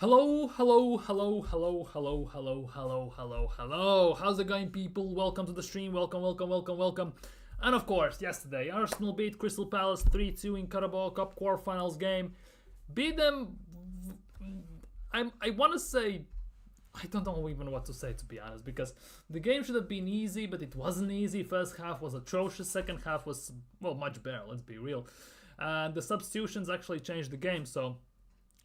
Hello, hello, hello, hello, hello, hello, hello, hello, hello. How's it going, people? Welcome to the stream. Welcome, welcome, welcome, welcome. And of course, yesterday, Arsenal beat Crystal Palace 3-2 in Carabao Cup quarterfinals game. Beat them. I want to say. I don't know even what to say, to be honest, because the game should have been easy, but it wasn't easy. First half was atrocious. Second half was, well, much better, let's be real. And the substitutions actually changed the game, so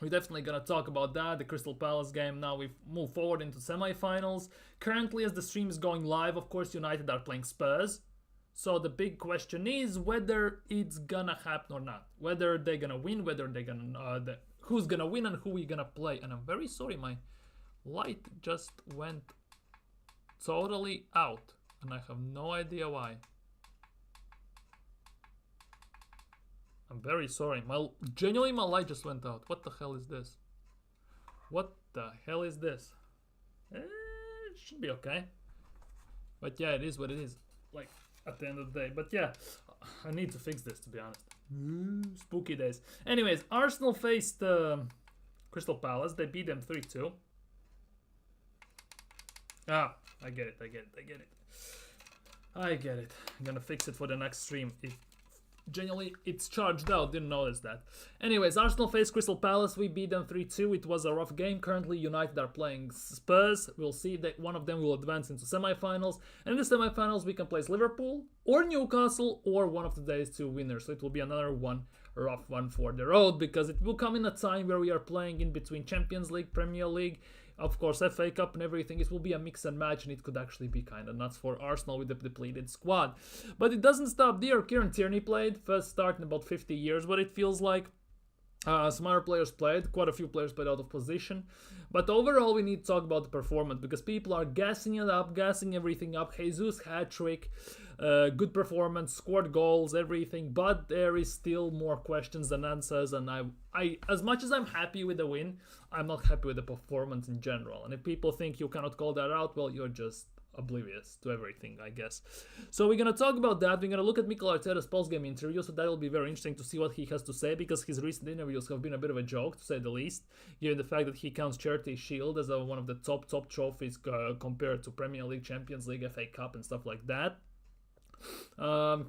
we're definitely going to talk about that, the Crystal Palace game. Now we've moved forward into semi-finals. Currently, as the stream is going live, of course, United are playing Spurs. So the big question is whether it's gonna happen or not. Whether they're gonna win, whether they're gonna who's gonna win and who we gonna play. And I'm very sorry, my light just went totally out, and I have no idea why. I'm very sorry. Genuinely, my light just went out. What the hell is this? What the hell is this? It should be okay. But yeah, it is what it is. Like, at the end of the day. But yeah, I need to fix this, to be honest. Spooky days. Anyways, Arsenal faced Crystal Palace. They beat them 3-2. Ah, I get it. I get it. I'm gonna fix it for the next stream. Genuinely, it's charged out, didn't notice that. Anyways, Arsenal faced Crystal Palace. We beat them 3-2. It was a rough game. Currently, United are playing Spurs. We'll see if one of them will advance into semi-finals. And in the semi-finals, we can place Liverpool or Newcastle or one of today's two winners. So it will be another rough one for the road, because it will come in a time where we are playing in between Champions League, Premier League, of course, FA Cup and everything. It will be a mix and match, and it could actually be kind of nuts for Arsenal with the depleted squad. But it doesn't stop there. Tierney played, first start in about 50 years, what it feels like. Some other players played, quite a few players played out of position. But overall, we need to talk about the performance, because people are gassing it up, gassing everything up. Jesus hat-trick, good performance, scored goals, everything. But there is still more questions than answers, and I, as much as I'm happy with the win, I'm not happy with the performance in general. And if people think you cannot call that out, well, you're just oblivious to everything, I guess. So we're gonna talk about that. We're gonna look at Mikel Arteta's post-game interview, so that'll be very interesting to see what he has to say, because his recent interviews have been a bit of a joke, to say the least, given the fact that he counts Charity Shield as one of the top trophies compared to Premier League, Champions League, FA Cup and stuff like that.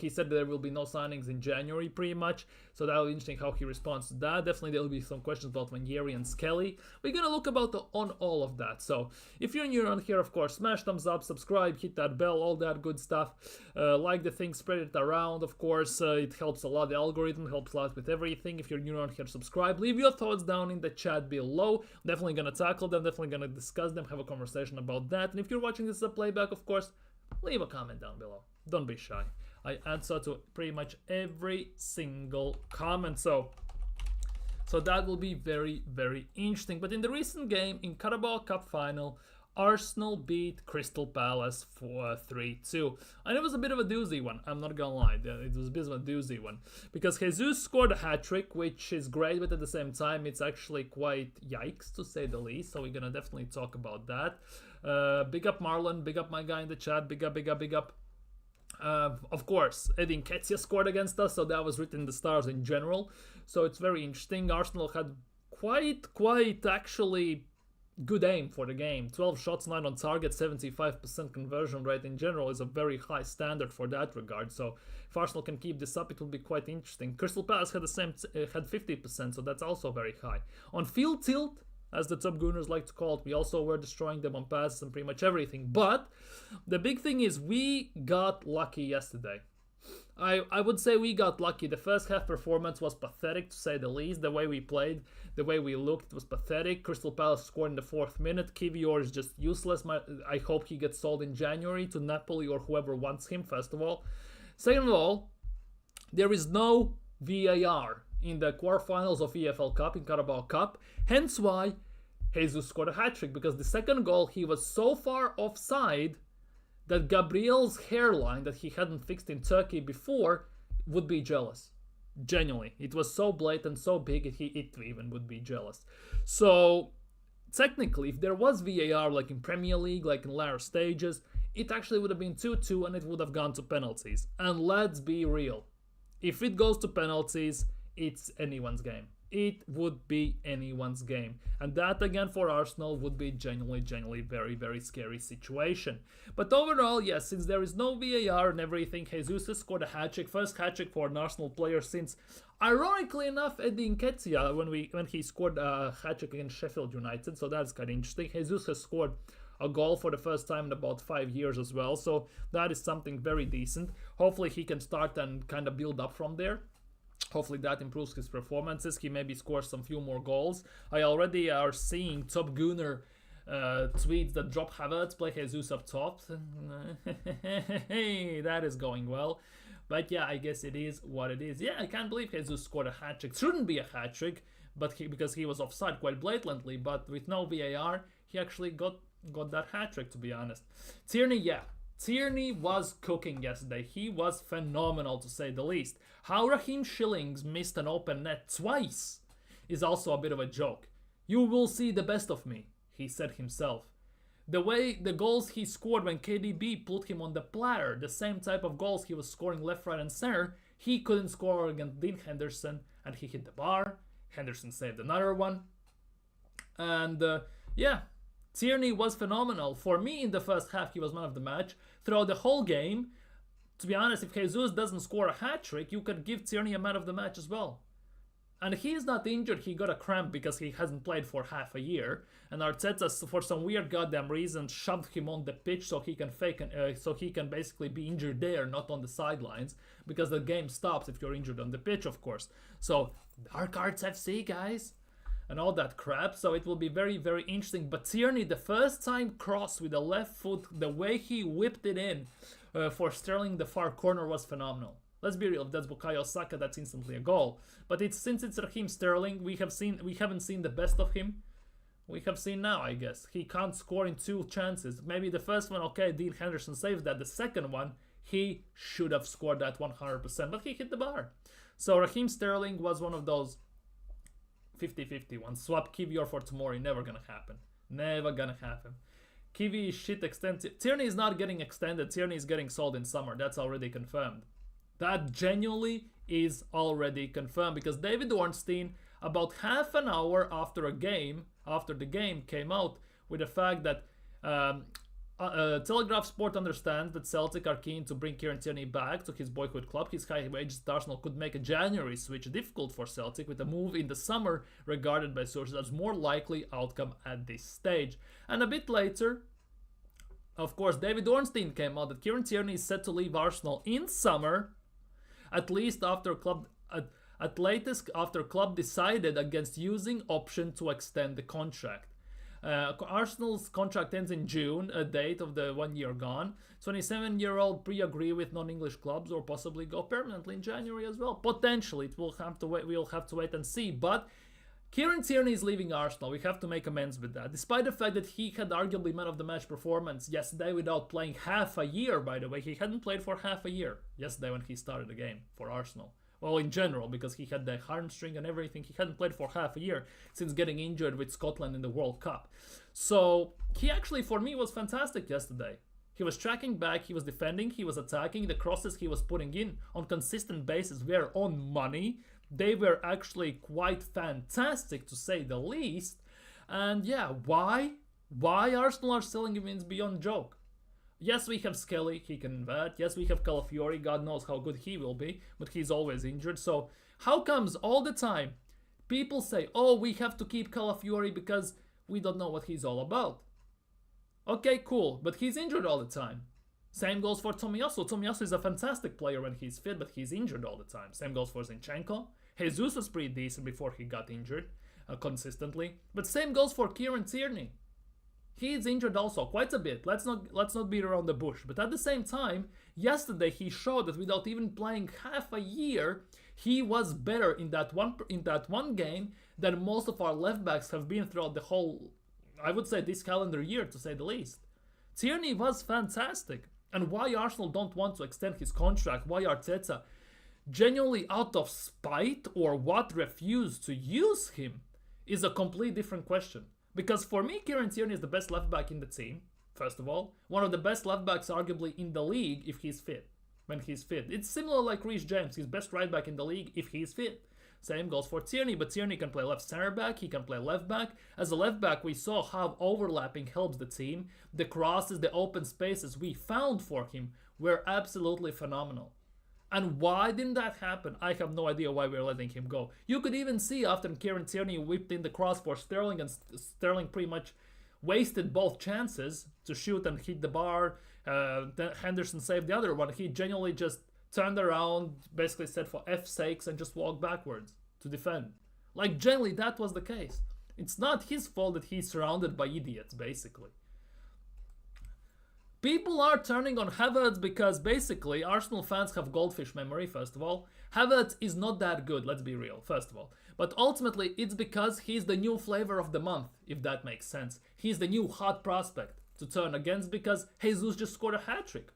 He said there will be no signings in January, pretty much, so that'll be interesting how he responds to that. Definitely there will be some questions about Ranieri and Skelly. We're gonna look on all of that. So if you're new around here, of course, smash thumbs up, subscribe, hit that bell, all that good stuff. Like the thing, spread it around, of course. It helps a lot. The algorithm helps a lot with everything. If you're new around here, subscribe. Leave your thoughts down in the chat below. Definitely gonna tackle them, definitely gonna discuss them, have a conversation about that. And if you're watching this as a playback, of course, leave a comment down below. Don't be shy. I answer to pretty much every single comment. So that will be very, very interesting. But in the recent game, in Carabao Cup final, Arsenal beat Crystal Palace for 3-2. And it was a bit of a doozy one, I'm not gonna lie. It was a bit of a doozy one, because Jesus scored a hat-trick, which is great, but at the same time, it's actually quite yikes, to say the least. So we're gonna definitely talk about that. Big up Marlon, big up my guy in the chat, big up, big up, big up. Of course, Eddie Nketiah scored against us, so that was written in the stars in general. So it's very interesting. Arsenal had quite actually good aim for the game. 12 shots, 9 on target, 75% conversion rate in general is a very high standard for that regard. So if Arsenal can keep this up, it will be quite interesting. Crystal Palace had had 50%, so that's also very high. On field tilt, as the top gooners like to call it, we also were destroying them on passes and pretty much everything. But the big thing is we got lucky yesterday. I would say we got lucky. The first half performance was pathetic, to say the least. The way we played, the way we looked, was pathetic. Crystal Palace scored in the 4th minute. Kivior is just useless. I hope he gets sold in January to Napoli or whoever wants him, first of all. Second of all, there is no VAR in the quarterfinals of EFL Cup, in Carabao Cup. Hence why Jesus scored a hat-trick, because the second goal, he was so far offside that Gabriel's hairline that he hadn't fixed in Turkey before would be jealous. Genuinely. It was so blatant, so big, it even would be jealous. So, technically, if there was VAR like in Premier League, like in later stages, it actually would have been 2-2 and it would have gone to penalties. And let's be real. If it goes to penalties, it's anyone's game. it would be anyone's game. And that again for Arsenal would be genuinely very, very scary situation. But overall, yes, since there is no VAR and everything, Jesus has scored a hat-trick, first hat-trick for an Arsenal player since, ironically enough, Eddie Nketiah when he scored a hat-trick against Sheffield United, so that's kind of interesting. Jesus has scored a goal for the first time in about 5 years as well, so that is something very decent. Hopefully he can start and kind of build up from there. Hopefully that improves his performances. He maybe scores some few more goals. I already are seeing Top Gunner tweets that drop Havertz, play Jesus up top. Hey, that is going well. But yeah, I guess it is what it is. Yeah, I can't believe Jesus scored a hat-trick. Shouldn't be a hat-trick, but because he was offside quite blatantly. But with no VAR, he actually got that hat-trick, to be honest. Tierney, yeah. Tierney was cooking yesterday. He was phenomenal, to say the least. How Raheem Shillings missed an open net twice is also a bit of a joke. You will see the best of me, he said himself. The goals he scored when KDB put him on the platter, the same type of goals he was scoring left, right and center, he couldn't score against Dean Henderson, and he hit the bar. Henderson saved another one. And yeah, Tierney was phenomenal. For me, in the first half, he was man of the match. Throughout the whole game, to be honest, if Jesus doesn't score a hat-trick, you could give Tierney a man of the match as well. And he's not injured, he got a cramp because he hasn't played for half a year. And Arteta, for some weird goddamn reason, shoved him on the pitch so he can basically be injured there, not on the sidelines. Because the game stops if you're injured on the pitch, of course. So, Dark Arts FC, guys. And all that crap, so it will be very, very interesting. But Tierney, the first time cross with the left foot, the way he whipped it in for Sterling, the far corner, was phenomenal. Let's be real, if that's Bukayo Saka, that's instantly a goal. But since it's Raheem Sterling, we haven't seen the best of him. We have seen now, I guess. He can't score in 2 chances. Maybe the first one, okay, Dean Henderson saved that. The second one, he should have scored that 100%, but he hit the bar. So Raheem Sterling was one of those 50-50 ones. Swap Kivior for tomorrow, never gonna happen. Never gonna happen. Kiwi is shit extended. Tierney is not getting extended. Tierney is getting sold in summer. That's already confirmed. That genuinely is already confirmed because David Ornstein, about half an hour after the game came out with the fact that Telegraph Sport understands that Celtic are keen to bring Kieran Tierney back to his boyhood club. His high wages at Arsenal could make a January switch difficult for Celtic, with a move in the summer regarded by sources as more likely outcome at this stage. And a bit later, of course, David Ornstein came out that Kieran Tierney is set to leave Arsenal in summer, at latest after club decided against using option to extend the contract. Arsenal's contract ends in June, a date of the 1 year gone. 27-year-old pre-agree with non-English clubs or possibly go permanently in January as well. Potentially, we'll have to wait and see. But Kieran Tierney is leaving Arsenal. We have to make amends with that. Despite the fact that he had arguably man of the match performance yesterday without playing half a year, by the way. He hadn't played for half a year yesterday when he started the game for Arsenal. Well, in general, because he had the hamstring and everything. He hadn't played for half a year since getting injured with Scotland in the World Cup. So he actually, for me, was fantastic yesterday. He was tracking back, he was defending, he was attacking. The crosses he was putting in on consistent basis were on money. They were actually quite fantastic, to say the least. And yeah, why? Why Arsenal are selling him is beyond joke. Yes, we have Skelly, he can invert. Yes, we have Calafiori, God knows how good he will be, but he's always injured. So how comes all the time people say, oh, we have to keep Calafiori because we don't know what he's all about? Okay, cool, but he's injured all the time. Same goes for Tomiyasu. Tomiyasu is a fantastic player when he's fit, but he's injured all the time. Same goes for Zinchenko. Jesus was pretty decent before he got injured consistently. But same goes for Kieran Tierney. He's injured also quite a bit. Let's not beat around the bush. But at the same time, yesterday he showed that without even playing half a year, he was better in that one game than most of our left backs have been throughout the whole, I would say, this calendar year, to say the least. Tierney was fantastic. And why Arsenal don't want to extend his contract, why Arteta genuinely out of spite or what refused to use him, is a completely different question. Because for me, Kieran Tierney is the best left back in the team, first of all. One of the best left backs arguably in the league if he's fit. When he's fit. It's similar like Reece James, he's best right back in the league if he's fit. Same goes for Tierney, but Tierney can play left center back, he can play left back. As a left back, we saw how overlapping helps the team. The crosses, the open spaces we found for him were absolutely phenomenal. And why didn't that happen? I have no idea why we're letting him go. You could even see after Kieran Tierney whipped in the cross for Sterling, and Sterling pretty much wasted both chances to shoot and hit the bar. Henderson saved the other one. He genuinely just turned around, basically said for F's sakes, and just walked backwards to defend. Like, generally, that was the case. It's not his fault that he's surrounded by idiots, basically. People are turning on Havertz because basically Arsenal fans have goldfish memory, first of all. Havertz is not that good, let's be real, first of all. But ultimately, it's because he's the new flavor of the month, if that makes sense. He's the new hot prospect to turn against because Jesus just scored a hat-trick.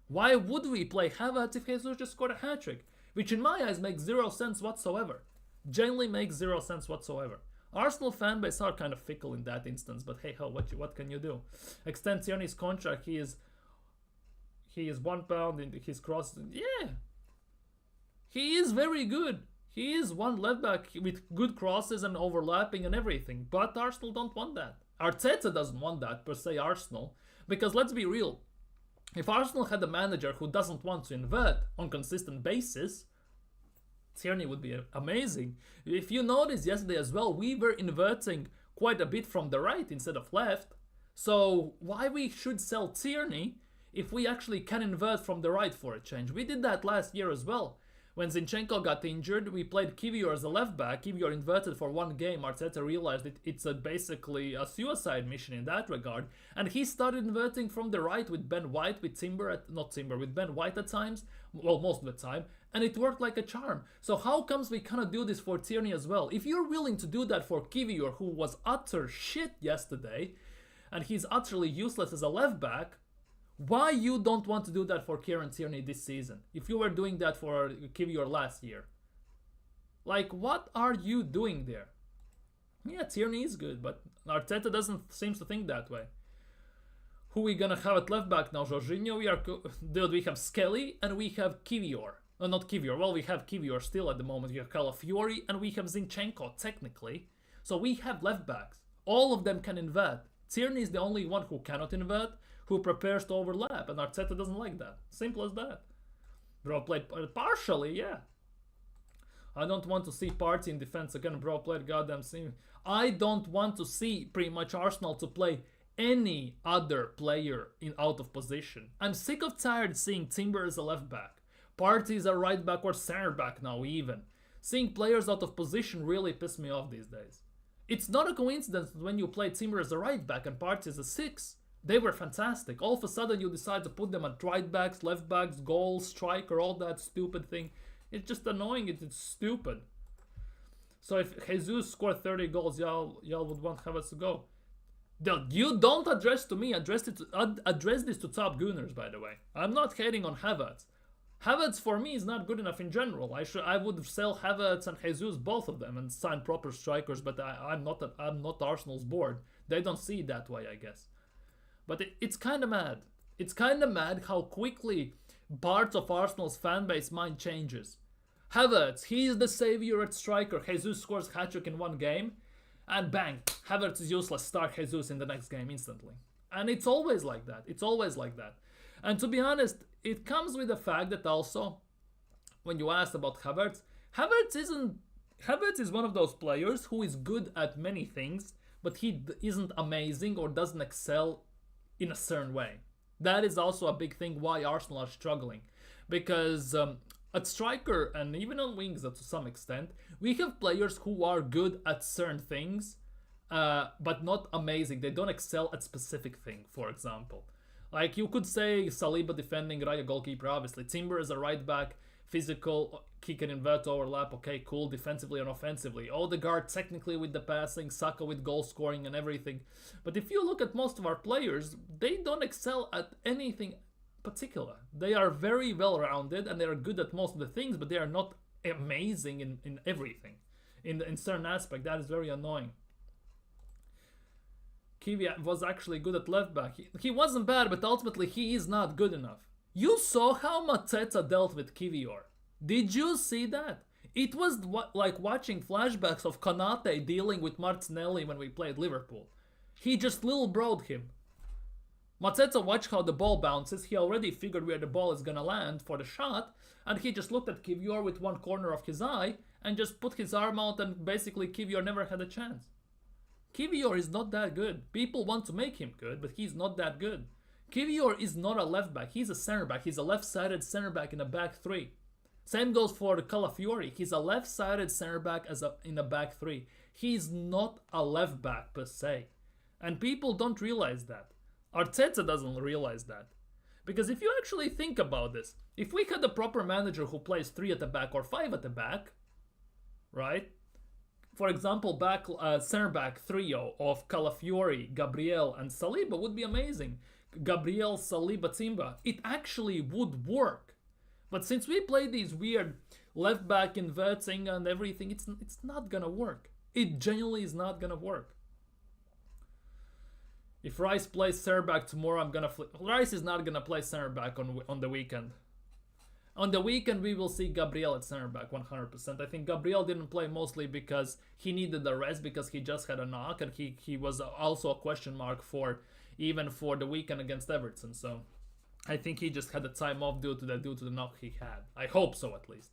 Why would we play Havertz if Jesus just scored a hat-trick? Which in my eyes makes zero sense whatsoever. Genuinely makes zero sense whatsoever. Arsenal fan base are kind of fickle in that instance, but hey ho, what can you do? Extend Tierney's contract, he is £1 in his cross. Yeah, he is very good. He is one left back with good crosses and overlapping and everything. But Arsenal don't want that. Arteta doesn't want that per se, Arsenal, because let's be real. If Arsenal had a manager who doesn't want to invert on consistent basis, Tierney would be amazing. If you noticed yesterday as well, we were inverting quite a bit from the right instead of left. So why we should sell Tierney if we actually can invert from the right for a change? We did that last year as well. When Zinchenko got injured, we played Kiwior as a left back. Kiwior inverted for one game. Arteta realized it's basically a suicide mission in that regard. And he started inverting from the right with Ben White, with Ben White at times. Well, most of the time. And it worked like a charm. So how comes we cannot do this for Tierney as well? If you're willing to do that for Kiwior, who was utter shit yesterday, and he's utterly useless as a left back, why you don't want to do that for Kieran Tierney this season? If you were doing that for Kiwior last year. Like, what are you doing there? Yeah, Tierney is good, but Arteta seems to think that way. Who we gonna have at left back now? Jorginho, we have Skelly, and we have Kiwior. Not Kiwior, well, we have Kiwior still at the moment. We have Calafiori, and we have Zinchenko, technically. So we have left backs. All of them can invert. Tierney is the only one who cannot invert, who prepares to overlap, and Arteta doesn't like that. Simple as that. Bro played partially, yeah. I don't want to see Partey in defense again. Bro played goddamn sim. I don't want to see pretty much Arsenal to play any other player out of position. I'm sick of tired seeing Timber as a left back. Partey is a right back or center back now even. Seeing players out of position really piss me off these days. It's not a coincidence that when you play Timber as a right back and Partey as a 6, they were fantastic. All of a sudden you decide to put them at right backs, left backs, goals, striker, all that stupid thing. It's just annoying, it's stupid. So if Jesus scored 30 goals, y'all would want Havertz to go. You don't address to me, address this to top gooners, by the way. I'm not hating on Havertz. Havertz for me is not good enough in general. I would sell Havertz and Jesus, both of them, and sign proper strikers, but I'm not Arsenal's board. They don't see it that way, I guess. But it's kind of mad. It's kind of mad how quickly parts of Arsenal's fanbase mind changes. Havertz, he's the savior at striker. Jesus scores hat-trick in one game. And bang, Havertz is useless. Start Jesus in the next game instantly. And it's always like that. It's always like that. And to be honest, it comes with the fact that also, when you asked about Havertz, Havertz is one of those players who is good at many things, but he isn't amazing or doesn't excel in a certain way. That is also a big thing why Arsenal are struggling. Because at striker and even on wings to some extent, we have players who are good at certain things, but not amazing. They don't excel at specific thing, for example. Like you could say Saliba defending, Raya goalkeeper, obviously. Timber is a right back, physical, he can invert, overlap, okay, cool, defensively and offensively. Odegaard technically with the passing, Saka with goal scoring and everything. But if you look at most of our players, they don't excel at anything particular. They are very well rounded and they are good at most of the things, but they are not amazing in everything. In certain aspect, that is very annoying. Kiwi was actually good at left back. He wasn't bad, but ultimately he is not good enough. You saw how Mateta dealt with Kiwior. Did you see that? It was like watching flashbacks of Konate dealing with Martinelli when we played Liverpool. He just little broed him. Mateta watched how the ball bounces. He already figured where the ball is gonna land for the shot, and he just looked at Kivior with one corner of his eye and just put his arm out, and basically Kivior never had a chance. Kivior is not that good. People want to make him good, but he's not that good. Kivior is not a left back. He's a center back. He's a left-sided center back in a back three. Same goes for the Calafiori. He's a left-sided center back in a back three. He's not a left back per se. And people don't realize that. Arteta doesn't realize that. Because if you actually think about this, if we had a proper manager who plays 3 at the back or 5 at the back, right? For example, center back trio of Calafiori, Gabriel, and Saliba would be amazing. Gabriel, Saliba, Timba. It actually would work. But since we play these weird left back inverting and everything, it's not gonna work. It genuinely is not gonna work. If Rice plays center back tomorrow, I'm gonna flip. Rice is not gonna play center back on the weekend. On the weekend, we will see Gabriel at center back 100%. I think Gabriel didn't play mostly because he needed the rest, because he just had a knock, and he was also a question mark for the weekend against Everton. So I think he just had a time off due to the knock he had. I hope so, at least.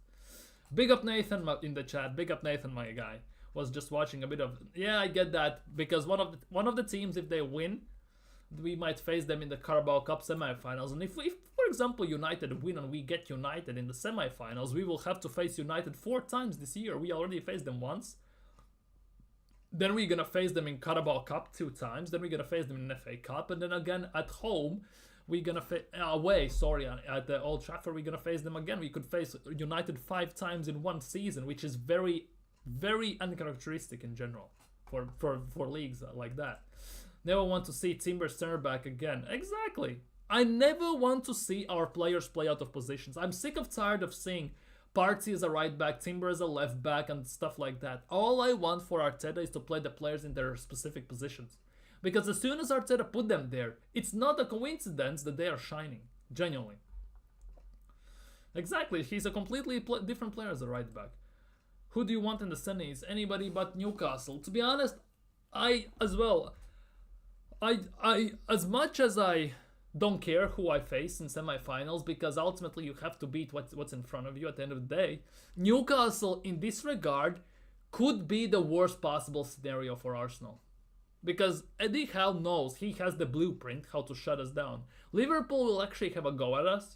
Big up Nathan in the chat. Big up Nathan, my guy. Was just watching a bit of... Yeah, I get that. Because one of the teams, if they win, we might face them in the Carabao Cup semi-finals. And if for example, United win and we get United in the semi-finals, we will have to face United 4 times this year. We already faced them once. Then we're going to face them in Carabao Cup 2 times. Then we're going to face them in FA Cup. And then again, at home... We're gonna at the Old Trafford, we're gonna face them again. We could face United 5 times in one season, which is very, very uncharacteristic in general for leagues like that. Never want to see Timber center back again. Exactly. I never want to see our players play out of positions. I'm sick of tired of seeing Partey as a right back, Timber as a left back, and stuff like that. All I want for Arteta is to play the players in their specific positions. Because as soon as Arteta put them there, it's not a coincidence that they are shining. Genuinely. Exactly, he's a completely different player as a right back. Who do you want in the semis? Anybody but Newcastle. To be honest, I as much as I don't care who I face in semi-finals, because ultimately you have to beat what's in front of you at the end of the day, Newcastle in this regard could be the worst possible scenario for Arsenal. Because Eddie Howe knows he has the blueprint how to shut us down. Liverpool will actually have a go at us,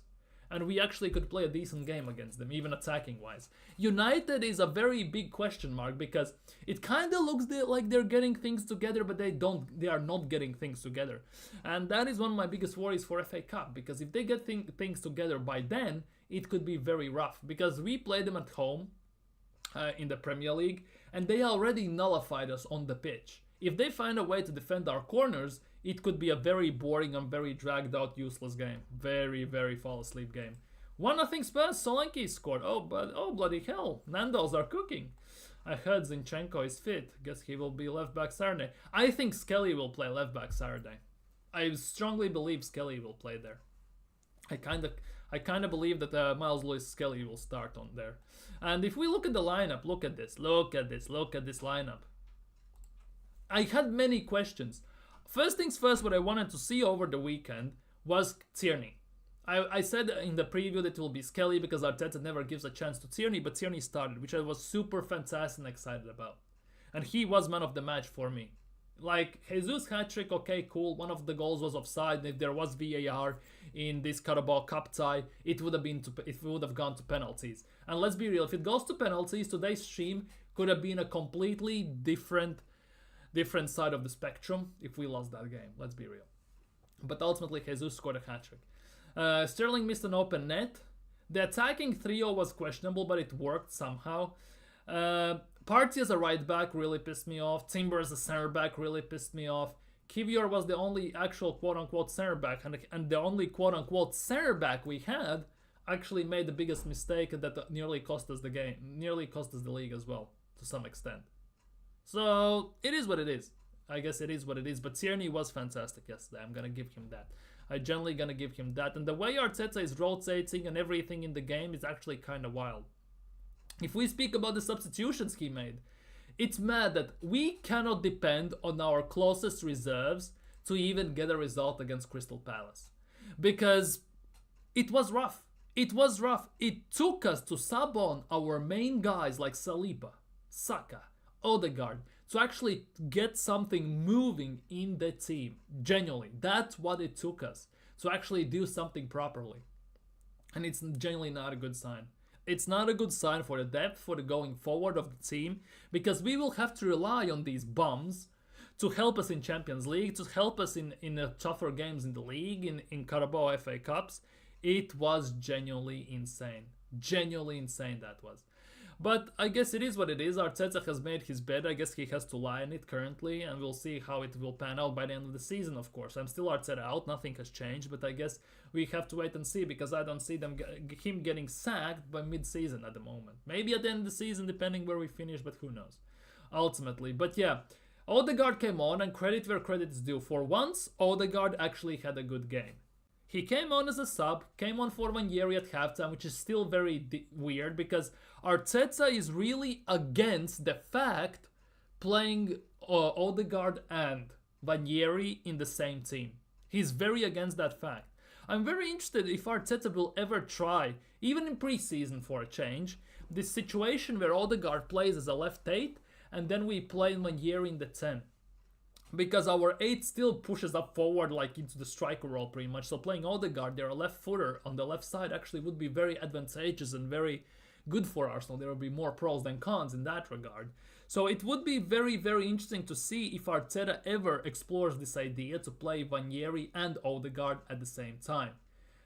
and we actually could play a decent game against them, even attacking wise. United is a very big question mark, because it kind of looks like they're getting things together, but they are not getting things together. And that is one of my biggest worries for FA Cup, because if they get things together by then, it could be very rough. Because we played them at home in the Premier League, and they already nullified us on the pitch. If they find a way to defend our corners, it could be a very boring and very dragged out, useless game. Very, very fall asleep game. 1-0 Spurs, Solanke scored. Oh, bloody hell. Nando's are cooking. I heard Zinchenko is fit. Guess he will be left back Saturday. I think Skelly will play left back Saturday. I strongly believe Skelly will play there. I kind of believe that Miles Lewis Skelly will start on there. And if we look at the lineup, look at this lineup. I had many questions. First things first, what I wanted to see over the weekend was Tierney. I said in the preview that it will be Skelly because Arteta never gives a chance to Tierney, but Tierney started, which I was super fantastic and excited about. And he was man of the match for me. Like, Jesus hat-trick, okay, cool. One of the goals was offside, and if there was VAR in this Carabao Cup tie, it would have gone to penalties. And let's be real, if it goes to penalties, today's stream could have been a completely different side of the spectrum if we lost that game. Let's be real. But ultimately, Jesus scored a hat-trick. Sterling missed an open net. The attacking trio was questionable, but it worked somehow. Partey as a right back really pissed me off. Timber as a center back really pissed me off. Kivior was the only actual quote-unquote center back, and the only quote-unquote center back we had actually made the biggest mistake that nearly cost us the game, nearly cost us the league as well, to some extent. So, it is what it is. I guess it is what it is, but Tierney was fantastic yesterday. I'm going to give him that. I'm generally going to give him that. And the way Arteta is rotating and everything in the game is actually kind of wild. If we speak about the substitutions he made, it's mad that we cannot depend on our closest reserves to even get a result against Crystal Palace. Because it was rough. It was rough. It took us to sub on our main guys like Saliba, Saka, Odegaard to actually get something moving in the team. Genuinely. That's what it took us to actually do something properly. And it's genuinely not a good sign. It's not a good sign for the depth, for the going forward of the team, because we will have to rely on these bums to help us in Champions League, to help us in tougher games in the league, in Carabao FA Cups. It was genuinely insane. Genuinely insane, that was. But I guess it is what it is. Arteta has made his bed. I guess he has to lie in it currently, and we'll see how it will pan out by the end of the season, of course. I'm still Arteta out. Nothing has changed, but I guess we have to wait and see, because I don't see him getting sacked by mid-season at the moment. Maybe at the end of the season, depending where we finish, but who knows. Ultimately. But yeah, Odegaard came on, and credit where credit is due. For once, Odegaard actually had a good game. He came on as a sub, came on for Ranieri at halftime, which is still very weird because Arteta is really against the fact playing Odegaard and Ranieri in the same team. He's very against that fact. I'm very interested if Arteta will ever try, even in pre-season for a change, this situation where Odegaard plays as a left 8 and then we play Ranieri in the 10. Because our 8 still pushes up forward like into the striker role pretty much. So playing Odegaard, they're a left footer on the left side, actually would be very advantageous and very good for Arsenal. There will be more pros than cons in that regard. So it would be very, very interesting to see if Arteta ever explores this idea to play Ranieri and Odegaard at the same time.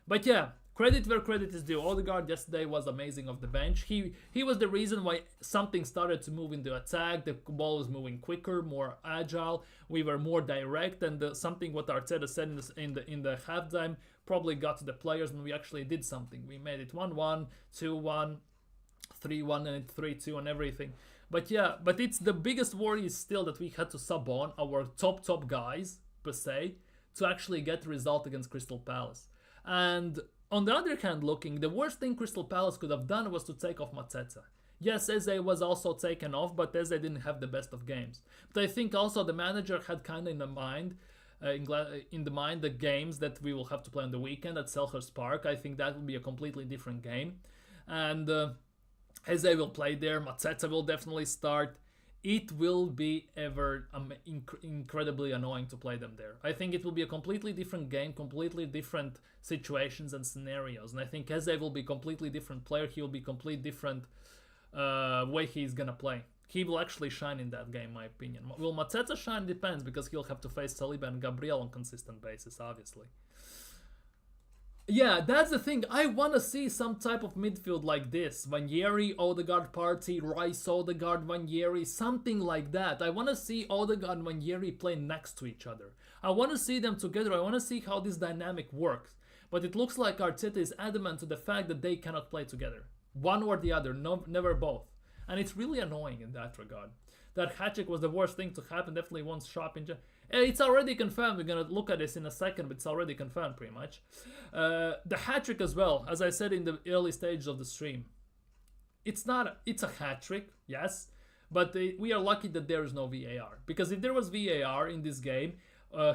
But yeah, credit where credit is due. Odegaard yesterday was amazing off the bench. He was the reason why something started to move into attack. The ball was moving quicker, more agile. We were more direct, and something what Arteta said in the halftime probably got to the players, and we actually did something. We made it 1-1, 2-1, 3-1, and 3-2, and everything. But yeah, but it's the biggest worry is still that we had to sub on our top guys per se to actually get the result against Crystal Palace. And on the other hand, looking, the worst thing Crystal Palace could have done was to take off Mateta. Yes, Eze was also taken off, but Eze didn't have the best of games. But I think also the manager had kind of in the mind the games that we will have to play on the weekend at Selhurst Park. I think that will be a completely different game. And Eze will play there, Mateta will definitely start. It will be incredibly annoying to play them there. I think it will be a completely different game, completely different situations and scenarios. And I think Eze will be a completely different player. He will be completely different way he's going to play. He will actually shine in that game, in my opinion. Will Mateta shine? Depends, because he'll have to face Saliba and Gabriel on a consistent basis, obviously. Yeah, that's the thing. I want to see some type of midfield like this. Ranieri, Odegaard party, Rice, Odegaard, Ranieri, something like that. I want to see Odegaard and Ranieri play next to each other. I want to see them together. I want to see how this dynamic works. But it looks like Arteta is adamant to the fact that they cannot play together. One or the other, no, never both. And it's really annoying in that regard. That hat-trick was the worst thing to happen. Definitely won't shop in. It's already confirmed. We're going to look at this in a second, but it's already confirmed pretty much. The hat-trick as well, as I said in the early stages of the stream. It's a hat-trick, yes, but we are lucky that there is no VAR. Because if there was VAR in this game,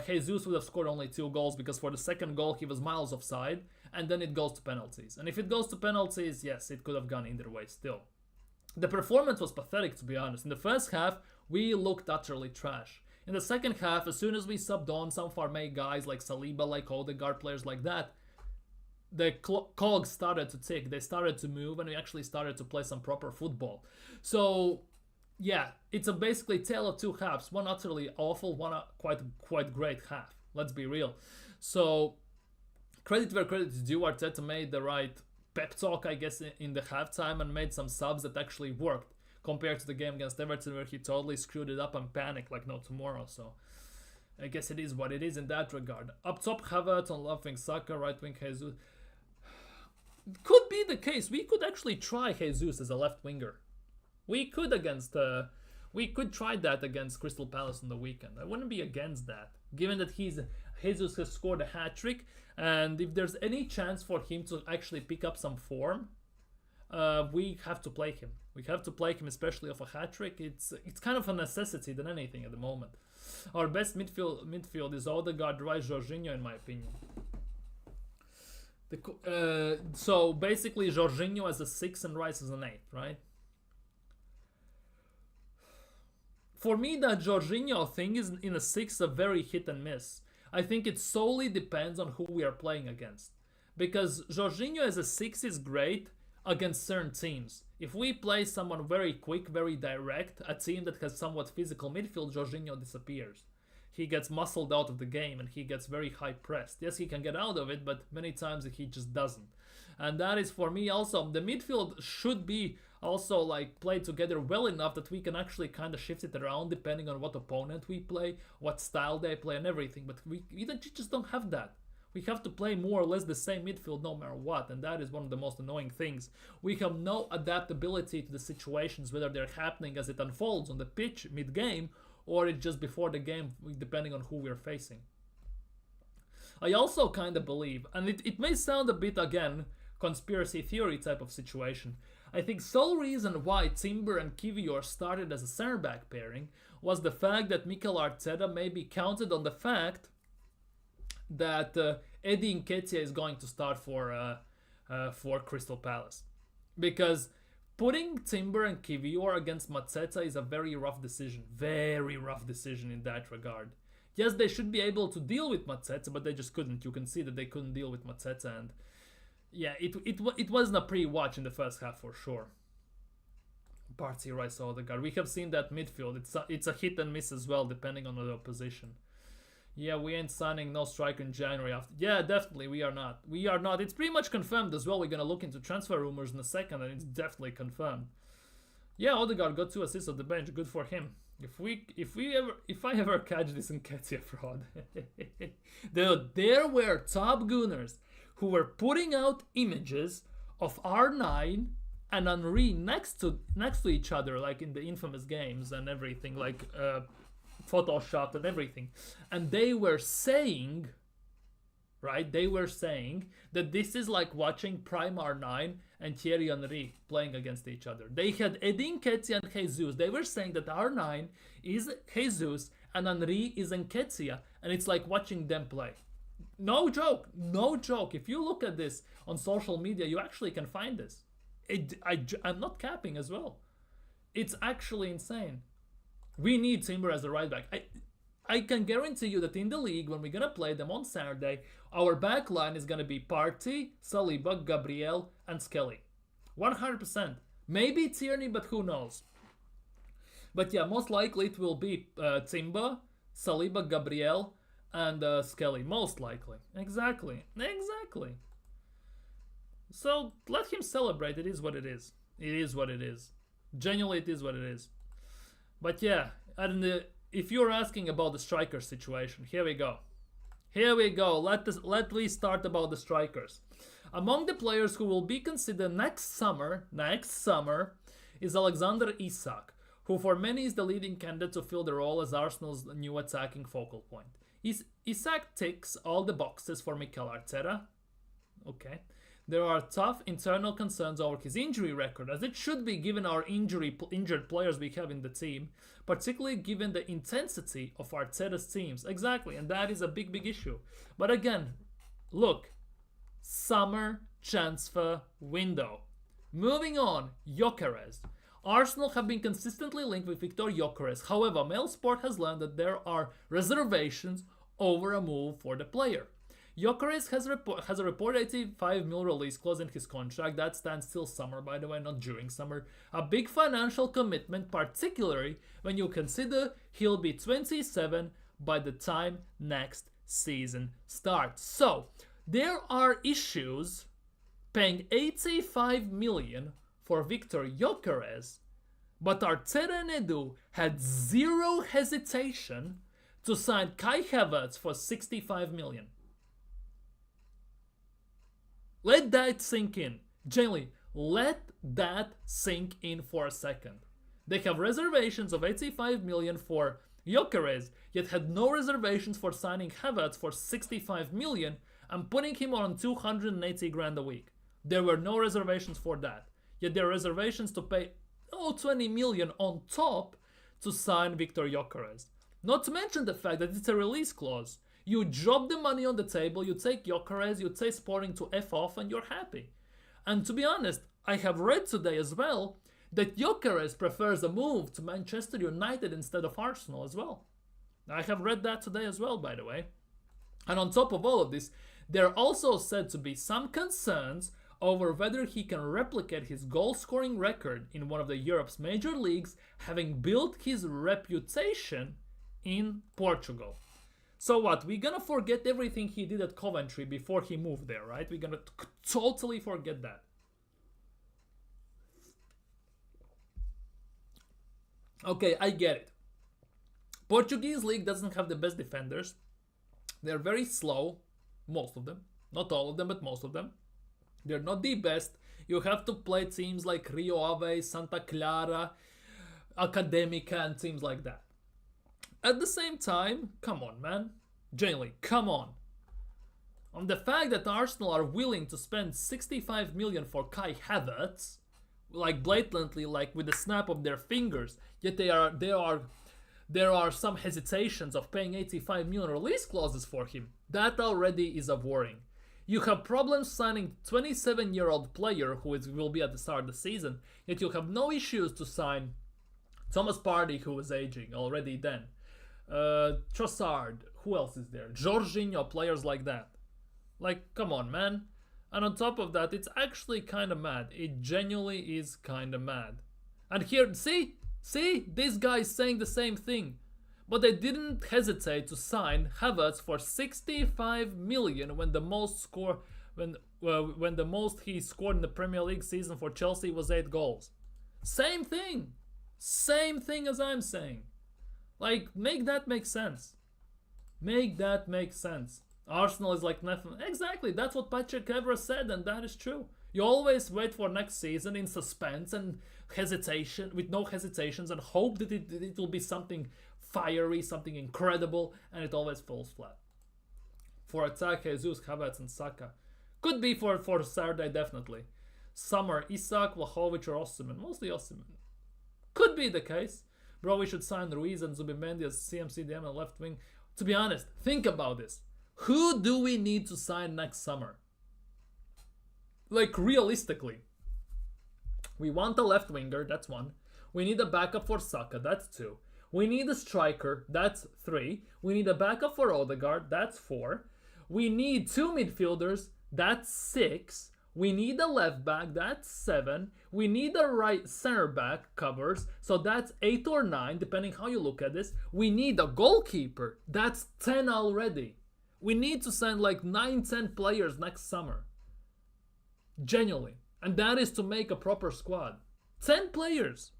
Jesus would have scored only 2 goals, because for the second goal he was miles offside, and then it goes to penalties. And if it goes to penalties, yes, it could have gone either way still. The performance was pathetic, to be honest. In the first half, we looked utterly trash. In the second half, as soon as we subbed on some of our main guys like Saliba, like Odegaard, players like that, the cogs started to tick, they started to move, and we actually started to play some proper football. So, yeah, it's a basically tale of 2 halves. One utterly awful, one quite great half. Let's be real. So, credit where credit is due. Arteta made the right pep talk, I guess, in the halftime and made some subs that actually worked compared to the game against Everton where he totally screwed it up and panicked like no tomorrow. So I guess it is what it is in that regard. Up top, Havertz, on left wing Saka, right wing Jesus. Could be the case. We could actually try Jesus as a left winger. We could try that against Crystal Palace on the weekend. I wouldn't be against that, given that Jesus has scored a hat-trick, and if there's any chance for him to actually pick up some form, we have to play him. We have to play him, especially off a hat trick. It's kind of a necessity than anything at the moment. Our best midfield is Odegaard, Rice, Jorginho, in my opinion. So basically, Jorginho as a 6 and Rice as an 8, right? For me, that Jorginho thing is in a 6 a very hit and miss. I think it solely depends on who we are playing against. Because Jorginho as a 6 is great against certain teams. If we play someone very quick, very direct, a team that has somewhat physical midfield, Jorginho disappears. He gets muscled out of the game and he gets very high pressed. Yes, he can get out of it, but many times he just doesn't. And that is for me also, the midfield should be also like played together well enough that we can actually kind of shift it around depending on what opponent we play, what style they play and everything. But we just don't have that. We have to play more or less the same midfield no matter what, and that is one of the most annoying things. We have no adaptability to the situations, whether they're happening as it unfolds on the pitch mid-game, or it's just before the game, depending on who we're facing. I also kind of believe, and it may sound a bit, again, conspiracy theory type of situation, I think sole reason why Timber and Kivior started as a center-back pairing was the fact that Mikel Arteta maybe counted on the fact that Eddie Nketiah is going to start for Crystal Palace. Because putting Timber and Kivior against Mateta is a very rough decision. Very rough decision in that regard. Yes, they should be able to deal with Mateta, but they just couldn't. You can see that they couldn't deal with Mateta, and yeah, it wasn't a pre-watch in the first half for sure. Partey, Rice, Odegaard. We have seen that midfield. It's a hit and miss as well, depending on the opposition. Yeah, we ain't signing no striker in January after. Yeah, definitely, we are not. We are not. It's pretty much confirmed as well. We're gonna look into transfer rumors in a second, and it's definitely confirmed. Yeah, Odegaard got 2 assists on the bench. Good for him. If I ever catch this Nketiah fraud, there were top gooners who were putting out images of R9 and Henry next to each other, like in the infamous games and everything, like Photoshop and everything, and they were saying, right? They were saying that this is like watching Prime R9 and Thierry Henry playing against each other. They had Eddie Nketiah and Jesus. They were saying that R9 is Jesus and Henry is Nketiah, and it's like watching them play. No joke, no joke. If you look at this on social media, you actually can find this. I'm not capping as well. It's actually insane. We need Timber as the right back. I can guarantee you that in the league, when we're going to play them on Saturday, our back line is going to be Partey, Saliba, Gabriel, and Skelly. 100%. Maybe Tierney, but who knows. But yeah, most likely it will be Timber, Saliba, Gabriel, and Skelly. Most likely. Exactly. So let him celebrate. It is what it is. It is what it is. Genuinely, it is what it is. But yeah, and if you're asking about the striker situation, here we go. Let me start about the strikers. Among the players who will be considered next summer is Alexander Isak, who for many is the leading candidate to fill the role as Arsenal's new attacking focal point. Isak ticks all the boxes for Mikel Arteta. Okay. There are tough internal concerns over his injury record, as it should be given our injured players we have in the team, particularly given the intensity of Arteta's teams. Exactly, and that is a big issue. But again, look, summer transfer window. Moving on, Gyökeres. Arsenal have been consistently linked with Victor Gyökeres. However, Mail Sport has learned that there are reservations over a move for the player. Gyökeres has a reported 85 mil release clause in his contract. That stands till summer, by the way, not during summer. A big financial commitment, particularly when you consider he'll be 27 by the time next season starts. So, there are issues paying 85 million for Victor Gyökeres, but Arteta and Edu had zero hesitation to sign Kai Havertz for 65 million. Let that sink in. Genuinely, let that sink in for a second. They have reservations of 85 million for Gyökeres, yet had no reservations for signing Havertz for 65 million and putting him on 280 grand a week. There were no reservations for that. Yet there are reservations to pay 20 million on top to sign Victor Gyökeres. Not to mention the fact that it's a release clause. You drop the money on the table, you take Gyökeres, you take Sporting to F off, and you're happy. And to be honest, I have read today as well that Gyökeres prefers a move to Manchester United instead of Arsenal as well. I have read that today as well, by the way. And on top of all of this, there are also said to be some concerns over whether he can replicate his goal-scoring record in one of the Europe's major leagues, having built his reputation in Portugal. So what, we're gonna forget everything he did at Coventry before he moved there, right? We're gonna totally forget that. Okay, I get it. Portuguese league doesn't have the best defenders. They're very slow, most of them. Not all of them, but most of them. They're not the best. You have to play teams like Rio Ave, Santa Clara, Academica, and teams like that. At the same time, come on, man. Genuinely, come on. On the fact that Arsenal are willing to spend 65 million for Kai Havertz, like blatantly, like with the snap of their fingers, yet there are some hesitations of paying 85 million release clauses for him. That already is a worrying. You have problems signing 27-year-old player who will be at the start of the season, yet you have no issues to sign Thomas Partey, who is aging already then. Trossard, who else is there? Jorginho, players like that. Like, come on, man. And on top of that, it's actually kind of mad. It genuinely is kind of mad. And here, see, this guy is saying the same thing. But they didn't hesitate to sign Havertz for 65 million when the most he scored in the Premier League season for Chelsea was 8 goals. Same thing as I'm saying. Like, make that make sense. Make that make sense. Arsenal is like nothing. Exactly, that's what Patrick Evra said, and that is true. You always wait for next season in suspense and hesitation, with no hesitations, and hope that it will be something fiery, something incredible, and it always falls flat. For attack, Jesus, Havertz, and Saka. Could be for Saturday, definitely. Summer, Isak, Vlahovic, or Osimhen. Mostly Osimhen. Could be the case. Bro, we should sign Ruiz and Zubimendi as CMCDM and left wing. To be honest, think about this. Who do we need to sign next summer? Like, realistically. We want a left winger, that's 1. We need a backup for Saka, that's 2. We need a striker, that's 3. We need a backup for Odegaard, that's 4. We need 2 midfielders, that's 6. We need a left back, that's 7. We need a right center back covers, so that's 8 or 9, depending how you look at this. We need a goalkeeper, that's 10 already. We need to send like 9-10 players next summer. Genuinely. And that is to make a proper squad. 10 players.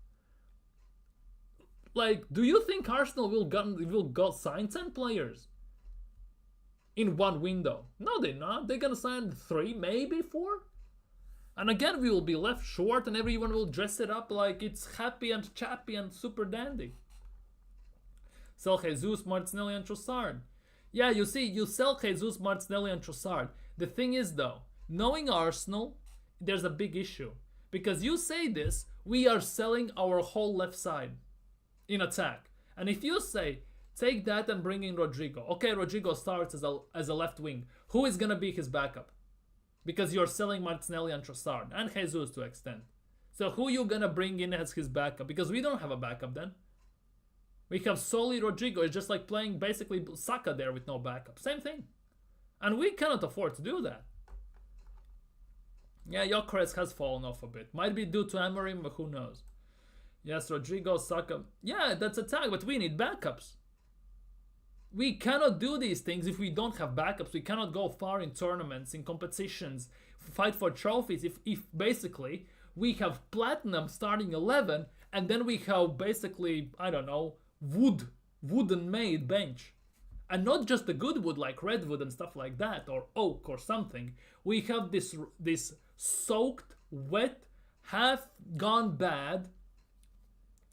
Like, do you think Arsenal will go sign 10 players in one window? No, they're not. They're gonna sign 3, maybe 4. And again, we will be left short, and everyone will dress it up like it's happy and chappy and super dandy. Sell Jesus, Martinelli, and Trossard. Yeah, you see, you sell Jesus, Martinelli, and Trossard. The thing is, though, knowing Arsenal, there's a big issue. Because you say this, we are selling our whole left side in attack. And if you say, take that and bring in Rodrigo. Okay, Rodrigo starts as a left wing. Who is going to be his backup? Because you're selling Martinelli and Trossard. And Jesus to extent. So who you going to bring in as his backup? Because we don't have a backup then. We have solely Rodrigo. It's just like playing basically Saka there with no backup. Same thing. And we cannot afford to do that. Yeah, Gyökeres has fallen off a bit. Might be due to Amorim, but who knows. Yes, Rodrigo, Saka. Yeah, that's attack, but we need backups. We cannot do these things if we don't have backups. We cannot go far in tournaments, in competitions, fight for trophies. If basically we have platinum starting 11, and then we have basically, I don't know, wooden made bench. And not just the good wood like redwood and stuff like that, or oak or something. We have this soaked, wet, half gone bad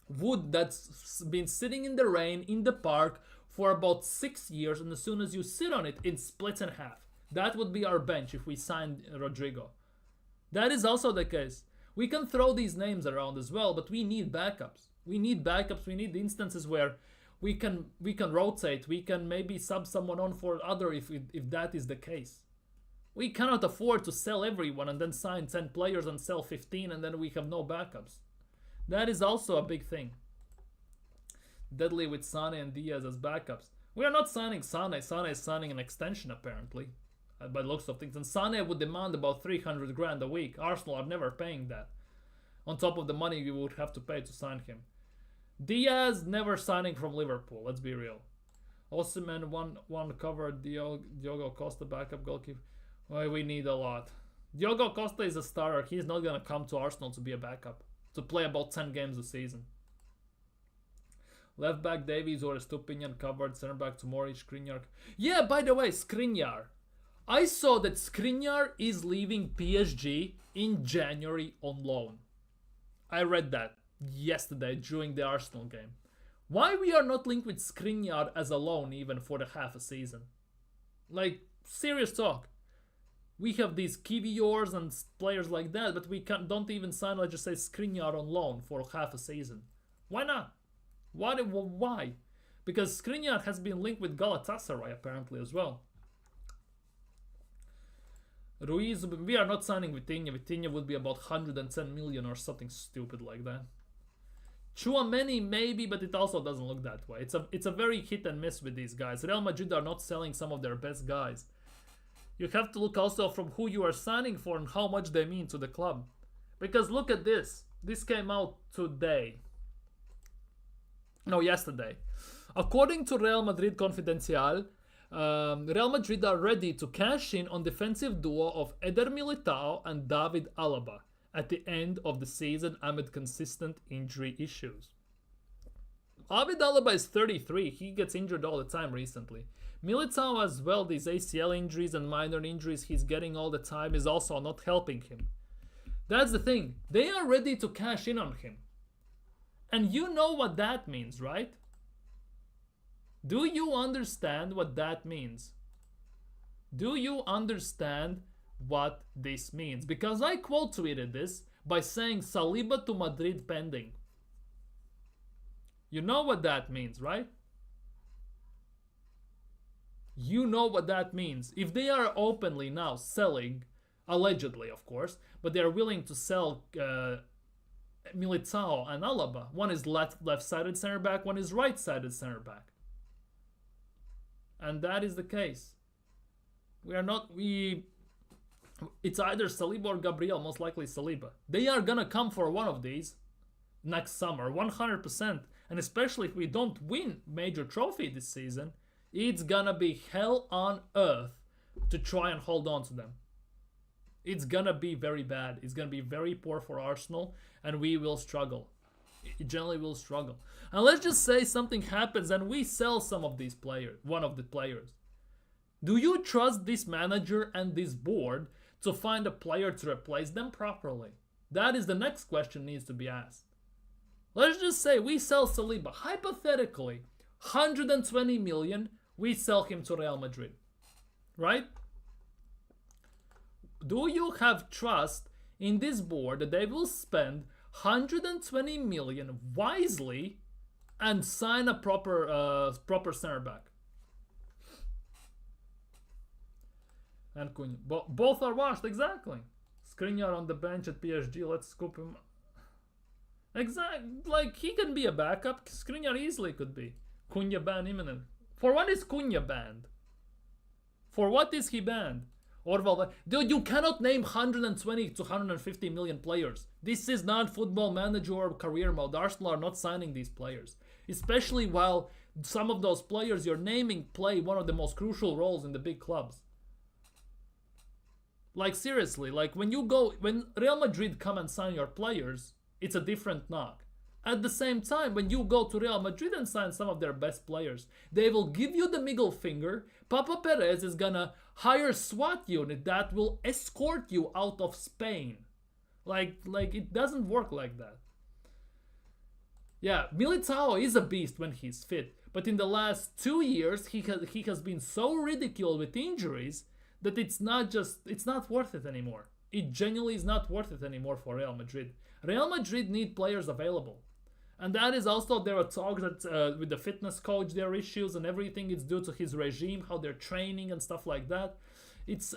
wood that's been sitting in the rain in the park for about 6 years, and as soon as you sit on it, it splits in half. That would be our bench if we signed Rodrigo. That is also the case. We can throw these names around as well, but we need backups. We need backups. We need instances where we can rotate. We can maybe sub someone on for other if that is the case. We cannot afford to sell everyone and then sign 10 players and sell 15 and then we have no backups. That is also a big thing. Deadly with Sane and Diaz as backups. We are not signing Sane. Sane is signing an extension apparently, by the looks of things. And Sane would demand about 300 grand a week. Arsenal are never paying that. On top of the money we would have to pay to sign him. Diaz never signing from Liverpool. Let's be real. Osimhen one covered. Diogo Costa backup goalkeeper. Well, we need a lot. Diogo Costa is a starter. He's not gonna come to Arsenal to be a backup. To play about 10 games a season. Left back Davies or Estupinian covered. Center back Tomori, Skriniar. Yeah, by the way, Skriniar. I saw that Skriniar is leaving PSG in January on loan. I read that yesterday during the Arsenal game. Why we are not linked with Skriniar as a loan even for the half a season? Like, serious talk. We have these Kiviors and players like that, but we don't even sign, let's just say, Skriniar on loan for half a season. Why not? Why? Because Skriniar has been linked with Galatasaray apparently as well. Ruiz, we are not signing Vitinha. Vitinha would be about 110 million or something stupid like that. Chouameni maybe, but it also doesn't look that way. It's a very hit and miss with these guys. Real Madrid are not selling some of their best guys. You have to look also from who you are signing for and how much they mean to the club. Because look at this. This came out today. No, yesterday. According to Real Madrid Confidencial, Real Madrid are ready to cash in on defensive duo of Eder Militao and David Alaba at the end of the season amid consistent injury issues. David Alaba is 33. He gets injured all the time recently. Militao as well, these ACL injuries and minor injuries he's getting all the time is also not helping him. That's the thing. They are ready to cash in on him. And you know what that means, right? Do you understand what that means? Do you understand what this means? Because I quote tweeted this by saying Saliba to Madrid pending. You know what that means, right? You know what that means. If they are openly now selling, allegedly of course, but they are willing to sell Militao and Alaba. One is left-sided center back, one is right-sided center back. And that is the case. It's either Saliba or Gabriel, most likely Saliba. They are gonna come for one of these next summer, 100%. And especially if we don't win major trophy this season, it's gonna be hell on earth to try and hold on to them. It's gonna be very bad. It's gonna be very poor for Arsenal, and we will struggle. It generally will struggle. And let's just say something happens and we sell some of these players, one of the players. Do you trust this manager and this board to find a player to replace them properly? That is the next question needs to be asked. Let's just say we sell Saliba. Hypothetically, 120 million, we sell him to Real Madrid. Right? Do you have trust in this board that they will spend 120 million wisely and sign a proper center back? And Cunha. Both are washed, exactly. Skriniar on the bench at PSG, let's scoop him. Like, he can be a backup. Skriniar easily could be. Cunha ban imminent. For what is Cunha banned? For what is he banned? Orval, dude, you cannot name 120 to 150 million players. This is not Football Manager or career mode. Arsenal are not signing these players. Especially while some of those players you're naming play one of the most crucial roles in the big clubs. Like, seriously, like when Real Madrid come and sign your players, it's a different knock. At the same time, when you go to Real Madrid and sign some of their best players, they will give you the middle finger. Papa Perez is gonna hire a SWAT unit that will escort you out of Spain. Like it doesn't work like that. Yeah, Militao is a beast when he's fit, but in the last 2 years he has been so ridiculed with injuries that it's not worth it anymore. it genuinely is not worth it anymore for Real Madrid. Real Madrid need players available. And that is also, there are talks that with the fitness coach, there are issues and everything. It's due to his regime, how they're training and stuff like that.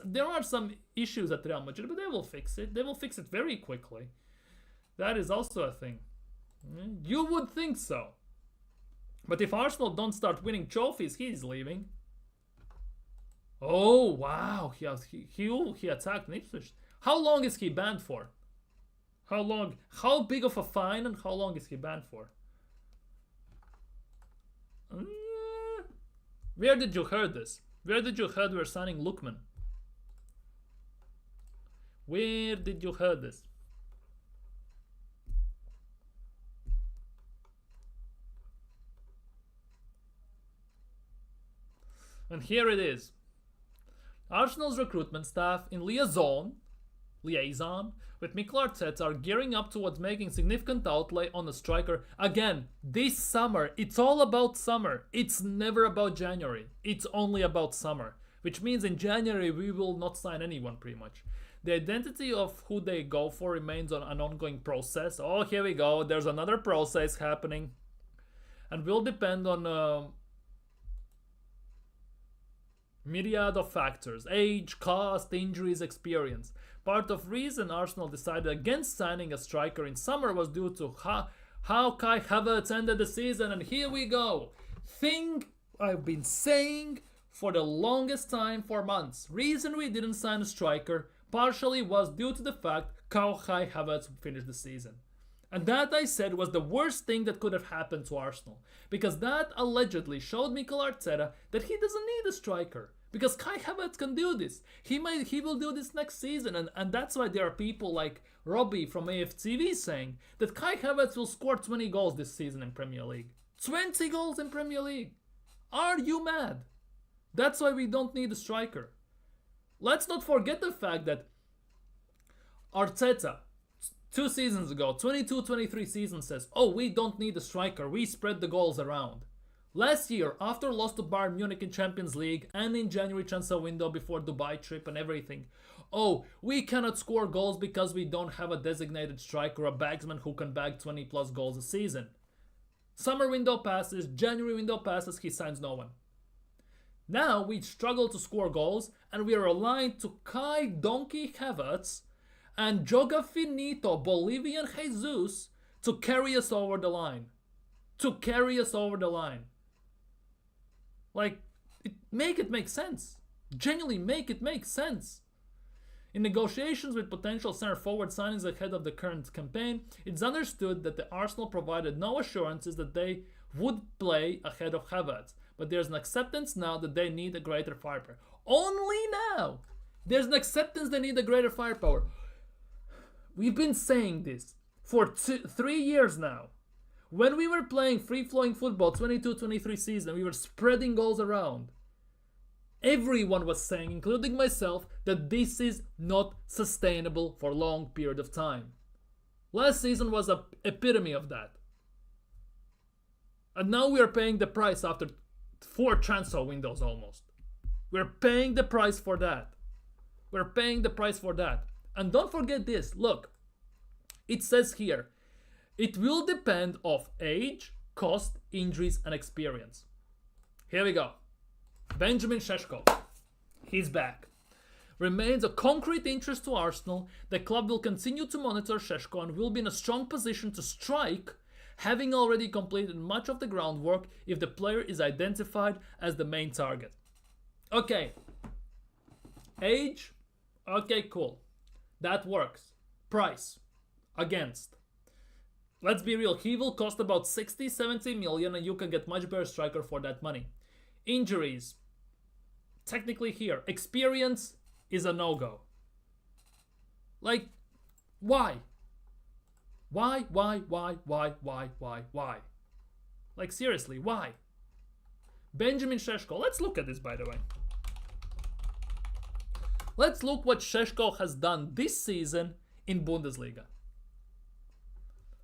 There are some issues at Real Madrid, but they will fix it. They will fix it very quickly. That is also a thing. You would think so. But if Arsenal don't start winning trophies, he's leaving. Oh, wow. He attacked Ipswich. How long is he banned for? How long? How big of a fine and how long is he banned for? Where did you hear this? Where did you hear we're signing Lookman? Where did you hear this? And here it is. Arsenal's recruitment staff in liaison with Mikel Arteta are gearing up towards making significant outlay on a striker. Again, this summer, it's all about summer. It's never about January. It's only about summer. Which means in January we will not sign anyone pretty much. The identity of who they go for remains on an ongoing process. Oh, here we go. There's another process happening. And will depend on myriad of factors: age, cost, injuries, experience. Part of reason Arsenal decided against signing a striker in summer was due to how Kai Havertz ended the season, and here we go. Thing I've been saying for the longest time, for months. Reason we didn't sign a striker partially was due to the fact how Kai Havertz finished the season. And that, I said, was the worst thing that could have happened to Arsenal. Because that allegedly showed Mikel Arteta that he doesn't need a striker. Because Kai Havertz can do this. He will do this next season. And that's why there are people like Robbie from AFTV saying that Kai Havertz will score 20 goals this season in Premier League. 20 goals in Premier League. Are you mad? That's why we don't need a striker. Let's not forget the fact that Arteta, 2 seasons ago, 22-23 season, says, oh, we don't need a striker, we spread the goals around. Last year, after loss to Bayern Munich in Champions League and in January transfer window before Dubai trip and everything, oh, we cannot score goals because we don't have a designated striker, a bagsman who can bag 20 plus goals a season. Summer window passes, January window passes, he signs no one. Now we struggle to score goals and we are aligned to Kai Donkey Havertz and Joga Finito Bolivian Jesus to carry us over the line. To carry us over the line. Like, make it make sense. Genuinely make it make sense. In negotiations with potential center forward signings ahead of the current campaign, it's understood that the Arsenal provided no assurances that they would play ahead of Havertz. But there's an acceptance now that they need a greater firepower. Only now! There's an acceptance they need a greater firepower. We've been saying this for 3 years now. When we were playing free-flowing football, 22-23 season, we were spreading goals around. Everyone was saying, including myself, that this is not sustainable for a long period of time. Last season was an epitome of that. And now we are paying the price after 4 transfer windows almost. We're paying the price for that. We're paying the price for that. And don't forget this, look, it says here, it will depend of age, cost, injuries, and experience. Here we go. Benjamin Šeško, he's back. Remains a concrete interest to Arsenal. The club will continue to monitor Šeško and will be in a strong position to strike, having already completed much of the groundwork if the player is identified as the main target. Okay. Age? Okay, cool. That works. Price? Against. Let's be real, he will cost about 60-70 million and you can get much better striker for that money. Injuries? Technically here. Experience is a no-go. Like, why? Why? Like, seriously, why? Benjamin Šeško, let's look at this, by the way. Let's look what Šeško has done this season in Bundesliga.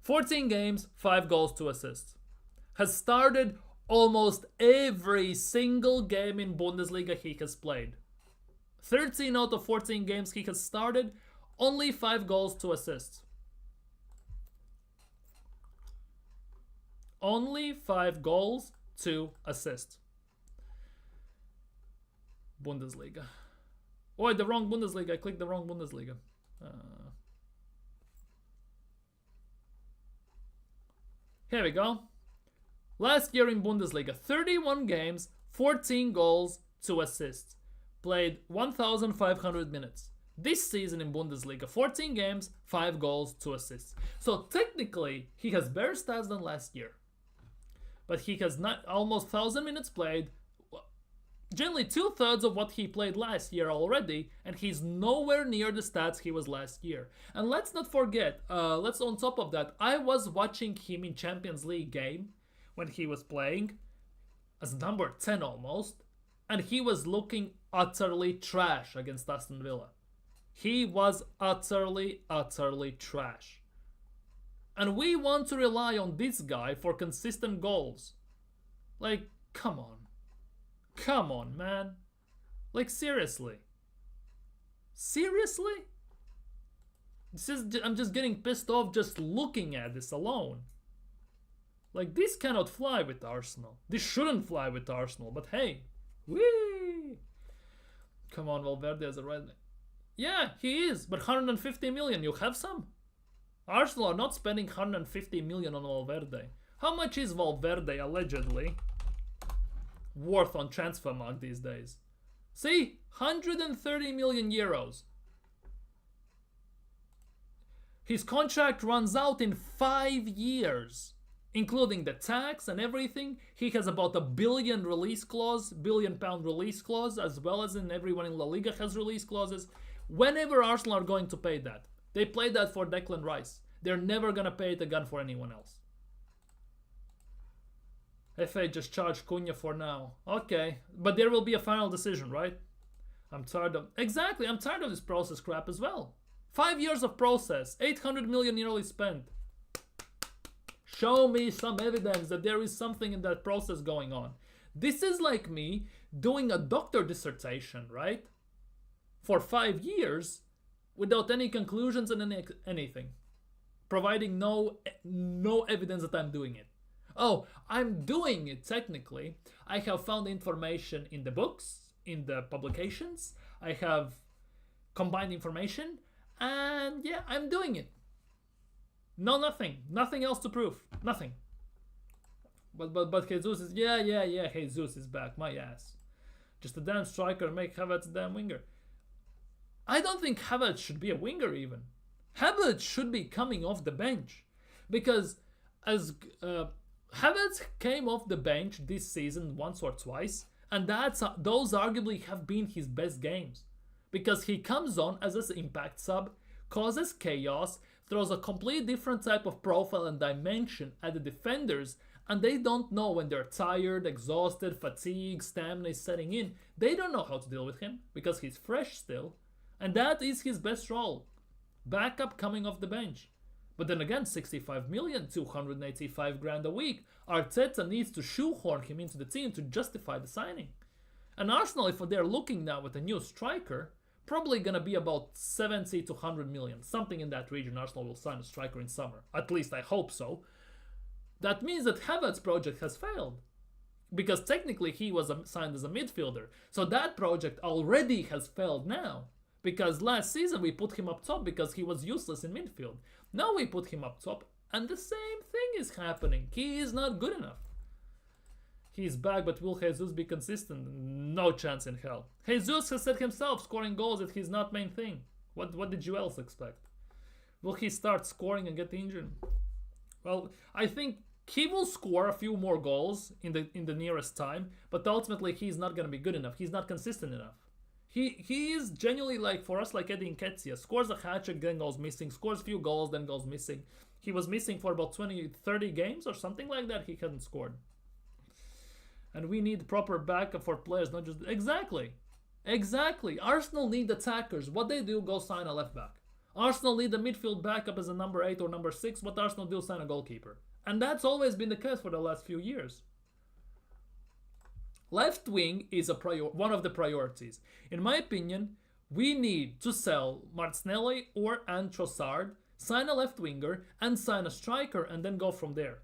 14 games, 5 goals, 2 assists. Has started almost every single game in Bundesliga he has played. 13 out of 14 games he has started, Only 5 goals, 2 assists. Only 5 goals, 2 assists. Bundesliga. Oh, the wrong Bundesliga. I clicked the wrong Bundesliga. Here we go. Last year in Bundesliga, 31 games, 14 goals, 2 assists. Played 1,500 minutes. This season in Bundesliga, 14 games, 5 goals, 2 assists. So technically, he has better stats than last year. But he has not almost 1,000 minutes played, generally 2/3 of what he played last year already, and he's nowhere near the stats he was last year. And let's not forget, let's on top of that, I was watching him in Champions League game when he was playing as number 10 almost, and he was looking utterly trash against Aston Villa. He was utterly trash. And we want to rely on this guy for consistent goals. Like, come on. Come on, man. Like, seriously. Seriously? I'm just getting pissed off just looking at this alone. Like, this cannot fly with Arsenal. This shouldn't fly with Arsenal, but hey. Whee! Come on, Valverde as a right. Yeah, he is, but 150 million, you have some? Arsenal are not spending 150 million on Valverde. How much is Valverde, allegedly, worth on Transfermarkt these days? See? 130 million euros. His contract runs out in 5 years, including the tax and everything. He has about a billion release clause, £1 billion release clause, as well as in everyone in La Liga has release clauses. Whenever Arsenal are going to pay that, they played that for Declan Rice. They're never gonna pay it again for anyone else. FA just charged Cunha for now. Okay, but there will be a final decision, right? I'm tired of this process crap as well. 5 years of process, 800 million nearly spent. Show me some evidence that there is something in that process going on. This is like me doing a doctor dissertation, right? For 5 years without any conclusions and anything. Providing no evidence that I'm doing it. Oh, I'm doing it technically. I have found information in the books, in the publications. I have combined information, and yeah, I'm doing it. No, nothing else to prove. Nothing. But Jesus is yeah. Jesus is back. My ass. Just a damn striker, make Havertz a damn winger. I don't think Havertz should be a winger even. Havertz should be coming off the bench, because as Havertz came off the bench this season once or twice, and those arguably have been his best games, because he comes on as an impact sub, causes chaos, throws a completely different type of profile and dimension at the defenders, and they don't know when they're tired, exhausted, fatigued, stamina is setting in. They don't know how to deal with him because he's fresh still, and that is his best role. Backup coming off the bench. But then again, 65 million, 285 grand a week. Arteta needs to shoehorn him into the team to justify the signing. And Arsenal, if they're looking now at a new striker, probably gonna be about 70 to 100 million. Something in that region. Arsenal will sign a striker in summer. At least I hope so. That means that Havertz's project has failed. Because technically he was signed as a midfielder. So that project already has failed now. Because last season we put him up top because he was useless in midfield. Now we put him up top and the same thing is happening. He is not good enough. He's back, but will Jesus be consistent? No chance in hell. Jesus has said himself, scoring goals that he's not main thing. What did you else expect? Will he start scoring and get injured? Well, I think he will score a few more goals in the nearest time, but ultimately he's not going to be good enough. He's not consistent enough. He is genuinely like, for us, like Eddie Nketiah. Scores a hat-trick, then goes missing. Scores a few goals, then goes missing. He was missing for about 30 games or something like that. He hadn't scored. And we need proper backup for players, not just... Exactly. Arsenal need attackers. What they do, go sign a left back. Arsenal need a midfield backup as a number 8 or number 6. What Arsenal do, sign a goalkeeper. And that's always been the case for the last few years. Left wing is one of the priorities. In my opinion, We need to sell Martinelli or and Trossard, sign a left winger, and sign a striker, and then go from there.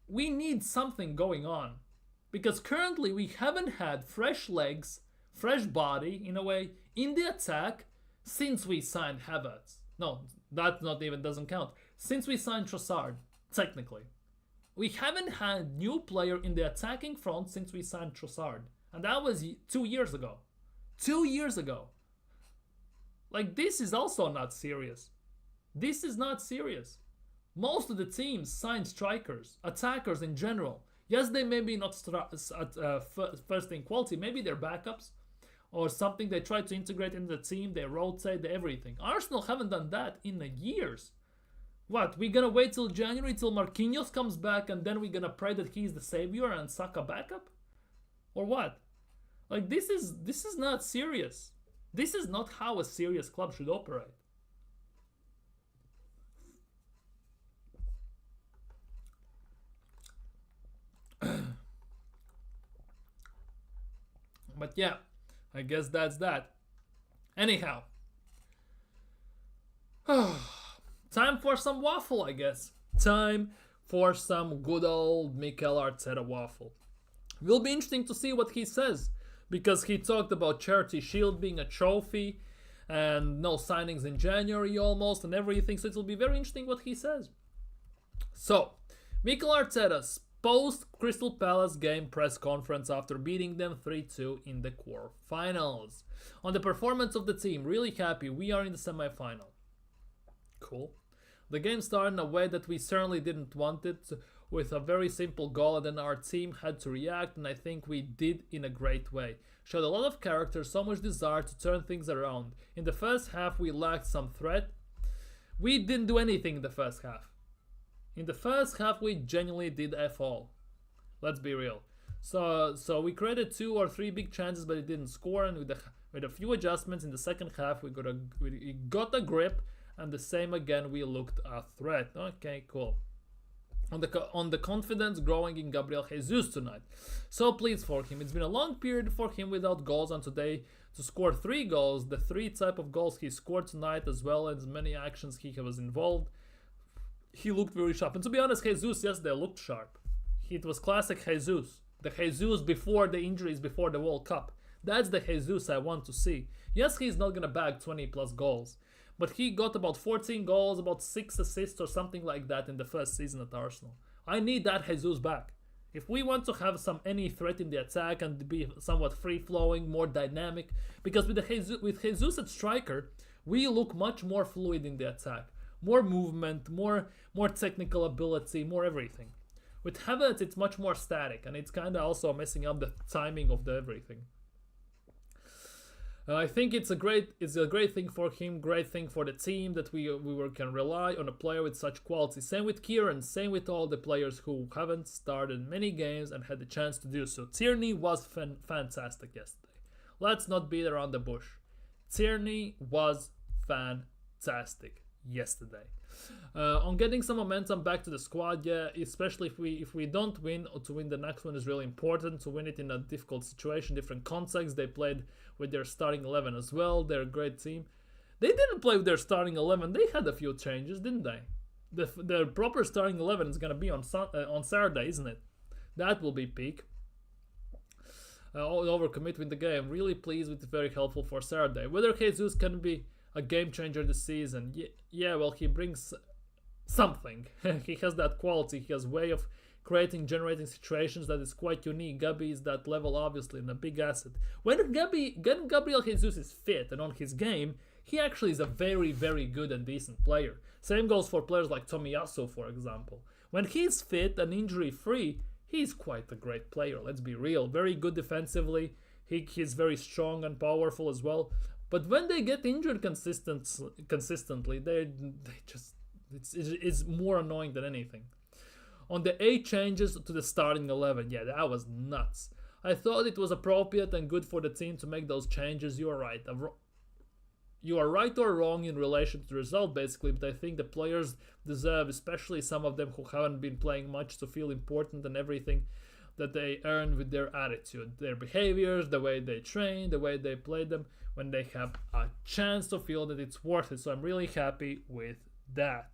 We need something going on. Because currently we haven't had fresh legs, fresh body, in a way, in the attack since we signed Havertz. No, that not even doesn't count. Since we signed Trossard, technically. We haven't had new player in the attacking front since we signed Trossard. And that was 2 years ago. 2 years ago. Like, this is also not serious. This is not serious. Most of the teams sign strikers, attackers in general. Yes, they may be not at first in quality. Maybe they're backups or something they try to integrate into the team. They rotate, they everything. Arsenal haven't done that in years. What, we gonna wait till January till Marquinhos comes back and then we're gonna pray that he's the savior and Saka backup? Or what? Like, this is not serious. This is not how a serious club should operate. But yeah, I guess that's that. Anyhow. Time for some waffle, I guess. Time for some good old Mikel Arteta waffle. Will be interesting to see what he says, because he talked about Charity Shield being a trophy and no signings in January almost and everything, so it will be very interesting what he says. So, Mikel Arteta's post-Crystal Palace game press conference after beating them 3-2 in the quarterfinals. On the performance of the team, really happy, we are in the semi-final. Cool. The game started in a way that we certainly didn't want it, with a very simple goal, and then our team had to react, and I think we did in a great way. Showed a lot of character, so much desire to turn things around. In the first half we lacked some threat. We didn't do anything in the first half. In the first half we genuinely did F all. Let's be real. So we created 2 or 3 big chances, but it didn't score, and with a few adjustments in the second half we got a grip, and the same again, we looked a threat. Okay, cool. On the confidence growing in Gabriel Jesus tonight. So pleased for him. It's been a long period for him without goals, and today to score 3 goals, the 3 type of goals he scored tonight, as well as many actions he was involved, he looked very sharp. And to be honest, Jesus yesterday looked sharp. It was classic Jesus. The Jesus before the injuries, before the World Cup. That's the Jesus I want to see. Yes, he's not going to bag 20 plus goals, but he got about 14 goals, about 6 assists or something like that in the first season at Arsenal. I need that Jesus back. If we want to have any threat in the attack and be somewhat free-flowing, more dynamic, because with Jesus at striker, we look much more fluid in the attack. More movement, more technical ability, more everything. With Havertz, it's much more static, and it's kind of also messing up the timing of the everything. I think it's a great thing for him, great thing for the team that we can rely on a player with such quality. Same with Kieran, same with all the players who haven't started many games and had the chance to do so. Tierney was fantastic yesterday. Let's not beat around the bush. Tierney was fantastic yesterday. On getting some momentum back to the squad, yeah, especially if we don't win, or to win the next one is really important. To win it in a difficult situation, different context. They played with their starting 11 as well. They're a great team. They didn't play with their starting 11. They had a few changes, didn't they? The proper starting 11 is gonna be on Saturday, isn't it? That will be peak. Overcommit with the game. Really pleased with it. Very helpful for Saturday. Whether Jesus can be a game changer this season, yeah, well, he brings something. He has that quality. He has a way of generating situations that is quite unique. Gabi is that level, obviously, and a big asset. When Gabriel Jesus is fit and on his game, he actually is a very, very good and decent player. Same goes for players like Tomiyasu, for example. When he's fit and injury-free, he's quite a great player, let's be real. Very good defensively. He's very strong and powerful as well. But when they get injured consistently, they just it's more annoying than anything. On the 8 changes to the starting 11, yeah, that was nuts. I thought it was appropriate and good for the team to make those changes. You are right. You are right or wrong in relation to the result, basically, but I think the players deserve, especially some of them who haven't been playing much, to feel important and everything. that they earn with their attitude, their behaviors, the way they train, the way they play them, when they have a chance to feel that it's worth it. So I'm really happy with that.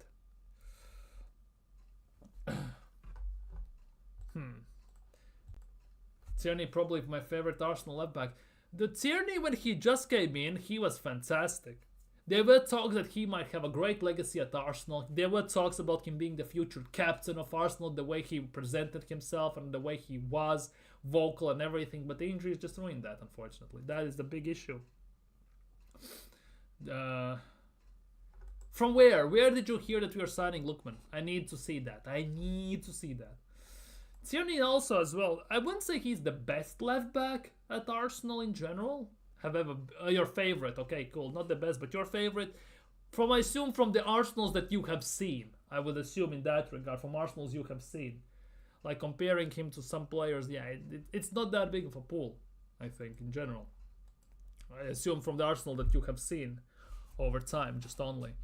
Tierney, probably my favorite Arsenal left back. The Tierney, when he just came in, he was fantastic. There were talks that he might have a great legacy at Arsenal. There were talks about him being the future captain of Arsenal, the way he presented himself and the way he was vocal and everything. But the injuries just ruined that, unfortunately. That is the big issue. From where? Where did you hear that we are signing Lookman? I need to see that. Tierney also as well. I wouldn't say he's the best left back at Arsenal in general. However, your favorite. Okay, cool. Not the best, but your favorite. I assume from the Arsenals that you have seen. I would assume in that regard, from Arsenals you have seen. Like comparing him to some players, yeah, it's not that big of a pool, I think, in general. I assume from the Arsenal that you have seen over time, just only.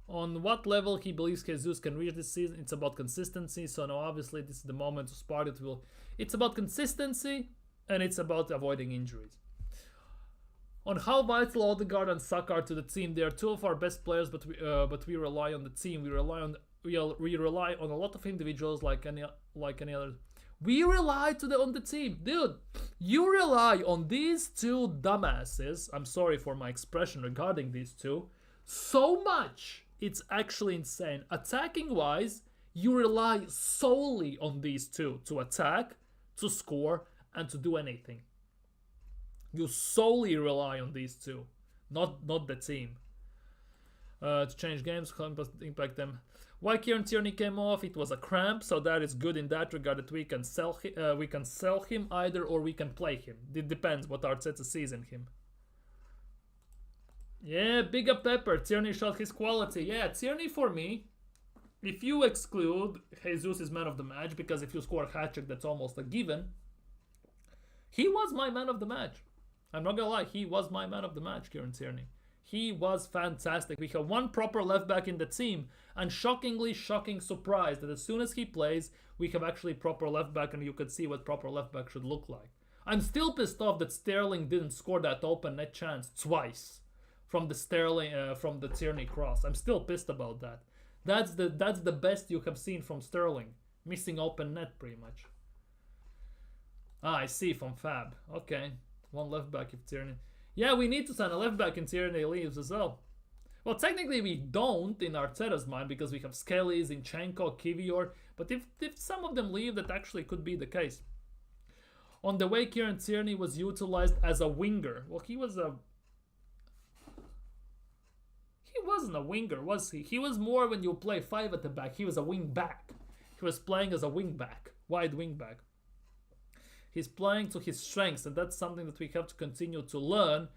On what level he believes Jesus can reach this season, it's about consistency. So now obviously this is the moment to spot it. It's about consistency and it's about avoiding injuries. On how vital Odegaard and Saka are to the team, they are two of our best players, but we rely on the team. We rely on a lot of individuals like any other. We rely on the team, dude. You rely on these two dumbasses. I'm sorry for my expression regarding these two. So much. It's actually insane. Attacking wise, you rely solely on these two to attack, to score, and to do anything. You solely rely on these two, not the team. To change games, impact them. Why Kieran Tierney came off? It was a cramp, so that is good in that regard that we can sell him either, or we can play him. It depends what Arteta sees in him. Yeah, big up Pepper. Tierney showed his quality. Yeah, Tierney for me, if you exclude Jesus is man of the match, because if you score a hat-trick, that's almost a given. He was my man of the match. I'm not gonna lie, he was my man of the match, Kieran Tierney. He was fantastic. We have one proper left back in the team, and shocking surprise that as soon as he plays, we have actually proper left back, and you could see what proper left back should look like. I'm still pissed off that Sterling didn't score that open net chance twice from the Tierney cross. I'm still pissed about that. That's the best you have seen from Sterling. Missing open net pretty much. I see from Fab. Okay. One left back if Tierney. Yeah, we need to sign a left back and Tierney leaves as well. Well, technically we don't in Arteta's mind because we have Skelly, Zinchenko, Kivior. But if some of them leave, that actually could be the case. On the way Kieran Tierney was utilized as a winger. Well, he wasn't a winger, was he? He was more when you play 5 at the back. He was a wing back. He was playing as a wing back, wide wing back. He's playing to his strengths, and that's something that we have to continue to learn.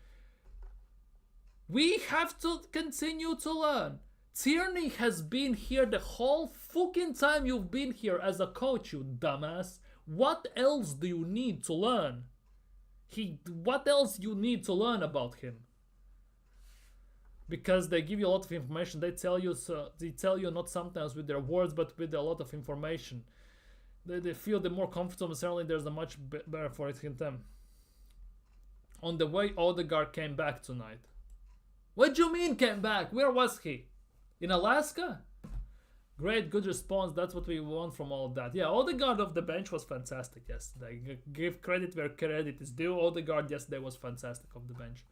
We have to continue to learn. Tierney has been here the whole fucking time you've been here as a coach, you dumbass. What else do you need to learn? What else you need to learn about him? Because they give you a lot of information. They tell you not sometimes with their words, but with a lot of information. They feel they're more comfortable. Certainly, there's a much better for it in them. On the way, Odegaard came back tonight. What do you mean came back? Where was he? In Alaska? Great, good response. That's what we want from all of that. Yeah, Odegaard off the bench was fantastic yesterday. Give credit where credit is due. Odegaard yesterday was fantastic off the bench.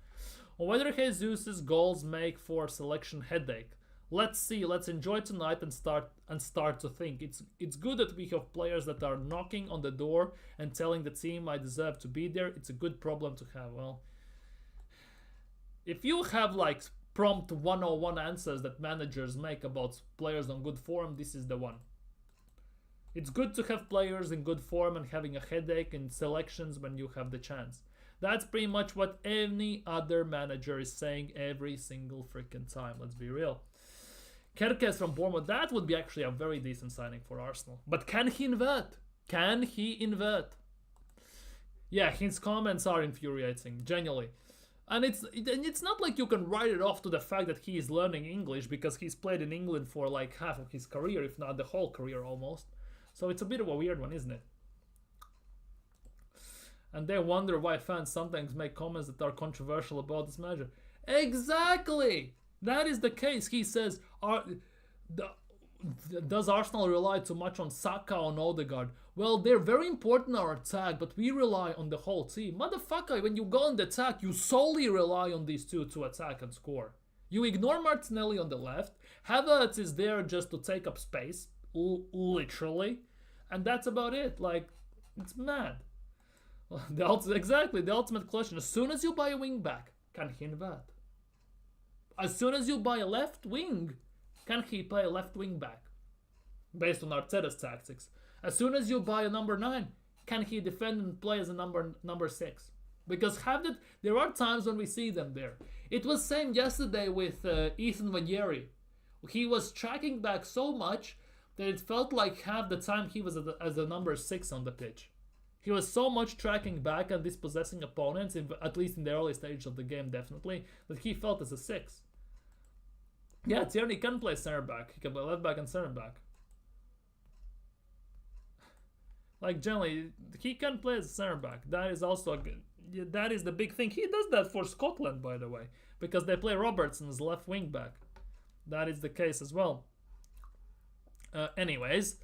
On whether Jesus' goals make for selection headache. Let's see. Let's enjoy tonight and start to think. It's good that we have players that are knocking on the door and telling the team I deserve to be there. It's a good problem to have. Well, if you have like prompt 101 answers that managers make about players on good form, this is the one. It's good to have players in good form and having a headache in selections when you have the chance. That's pretty much what any other manager is saying every single freaking time. Let's be real. Kerkez from Bournemouth, that would be actually a very decent signing for Arsenal. But can he invert? Can he invert? Yeah, his comments are infuriating, genuinely. And it's not like you can write it off to the fact that he is learning English, because he's played in England for like half of his career, if not the whole career almost. So it's a bit of a weird one, isn't it? And they wonder why fans sometimes make comments that are controversial about this manager. Exactly! That is the case. He says, does Arsenal rely too much on Saka, on Odegaard? Well, they're very important in our attack, but we rely on the whole team. Motherfucker, when you go on the attack, you solely rely on these two to attack and score. You ignore Martinelli on the left. Havertz is there just to take up space, literally. And that's about it. Like, it's mad. Exactly, the ultimate question. As soon as you buy a wing back, can he invert? As soon as you buy a left wing, can he play a left wing back? Based on Arteta's tactics. As soon as you buy a number 9, can he defend and play as a number 6? Because there are times when we see them there. It was same yesterday with Ethan Vanieri. He was tracking back so much that it felt like half the time he was as a number 6 on the pitch. He was so much tracking back and dispossessing opponents, at least in the early stages of the game, definitely, that he felt as a 6. Yeah, Tierney can play center back. He can play left back and center back. Like, generally, he can play as a center back. That is also that is the big thing. He does that for Scotland, by the way, because they play Robertson as left wing back. That is the case as well. Anyways,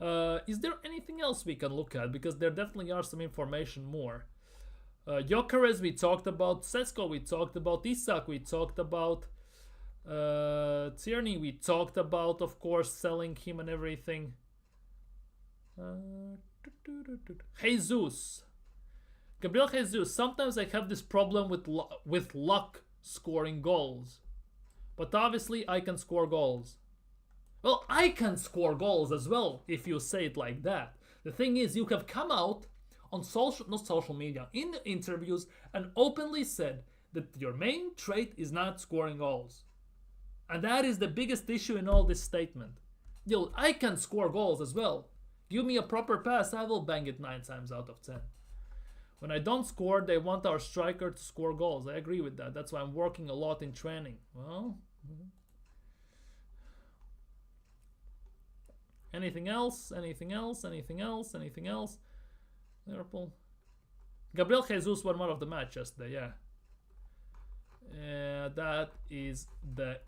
is there anything else we can look at? Because there definitely are some information more. Gyökeres we talked about, Sesko we talked about, Isak we talked about, Tierney we talked about, of course, selling him and everything. Jesus. Gabriel Jesus. Sometimes I have this problem with luck scoring goals. But obviously I can score goals. Well, I can score goals as well, if you say it like that. The thing is, you have come out on not social media, in interviews, and openly said that your main trait is not scoring goals. And that is the biggest issue in all this statement. I can score goals as well. Give me a proper pass, I will bang it 9 times out of 10. When I don't score, they want our striker to score goals. I agree with that. That's why I'm working a lot in training. Well... Anything else? Anything else? Anything else? Anything else? Liverpool. Gabriel Jesus won one of the match yesterday, yeah. That is the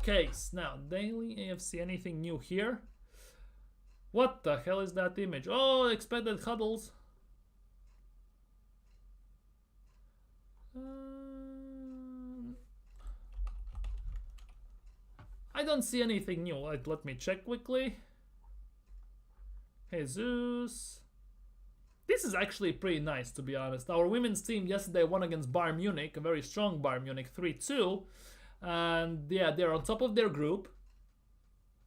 case. Now, Daily AFC, anything new here? What the hell is that image? Oh, expected huddles. I don't see anything new. Let me check quickly. Jesus. This is actually pretty nice, to be honest. Our women's team yesterday won against Bayern Munich, a very strong Bayern Munich, 3-2. And yeah, they're on top of their group.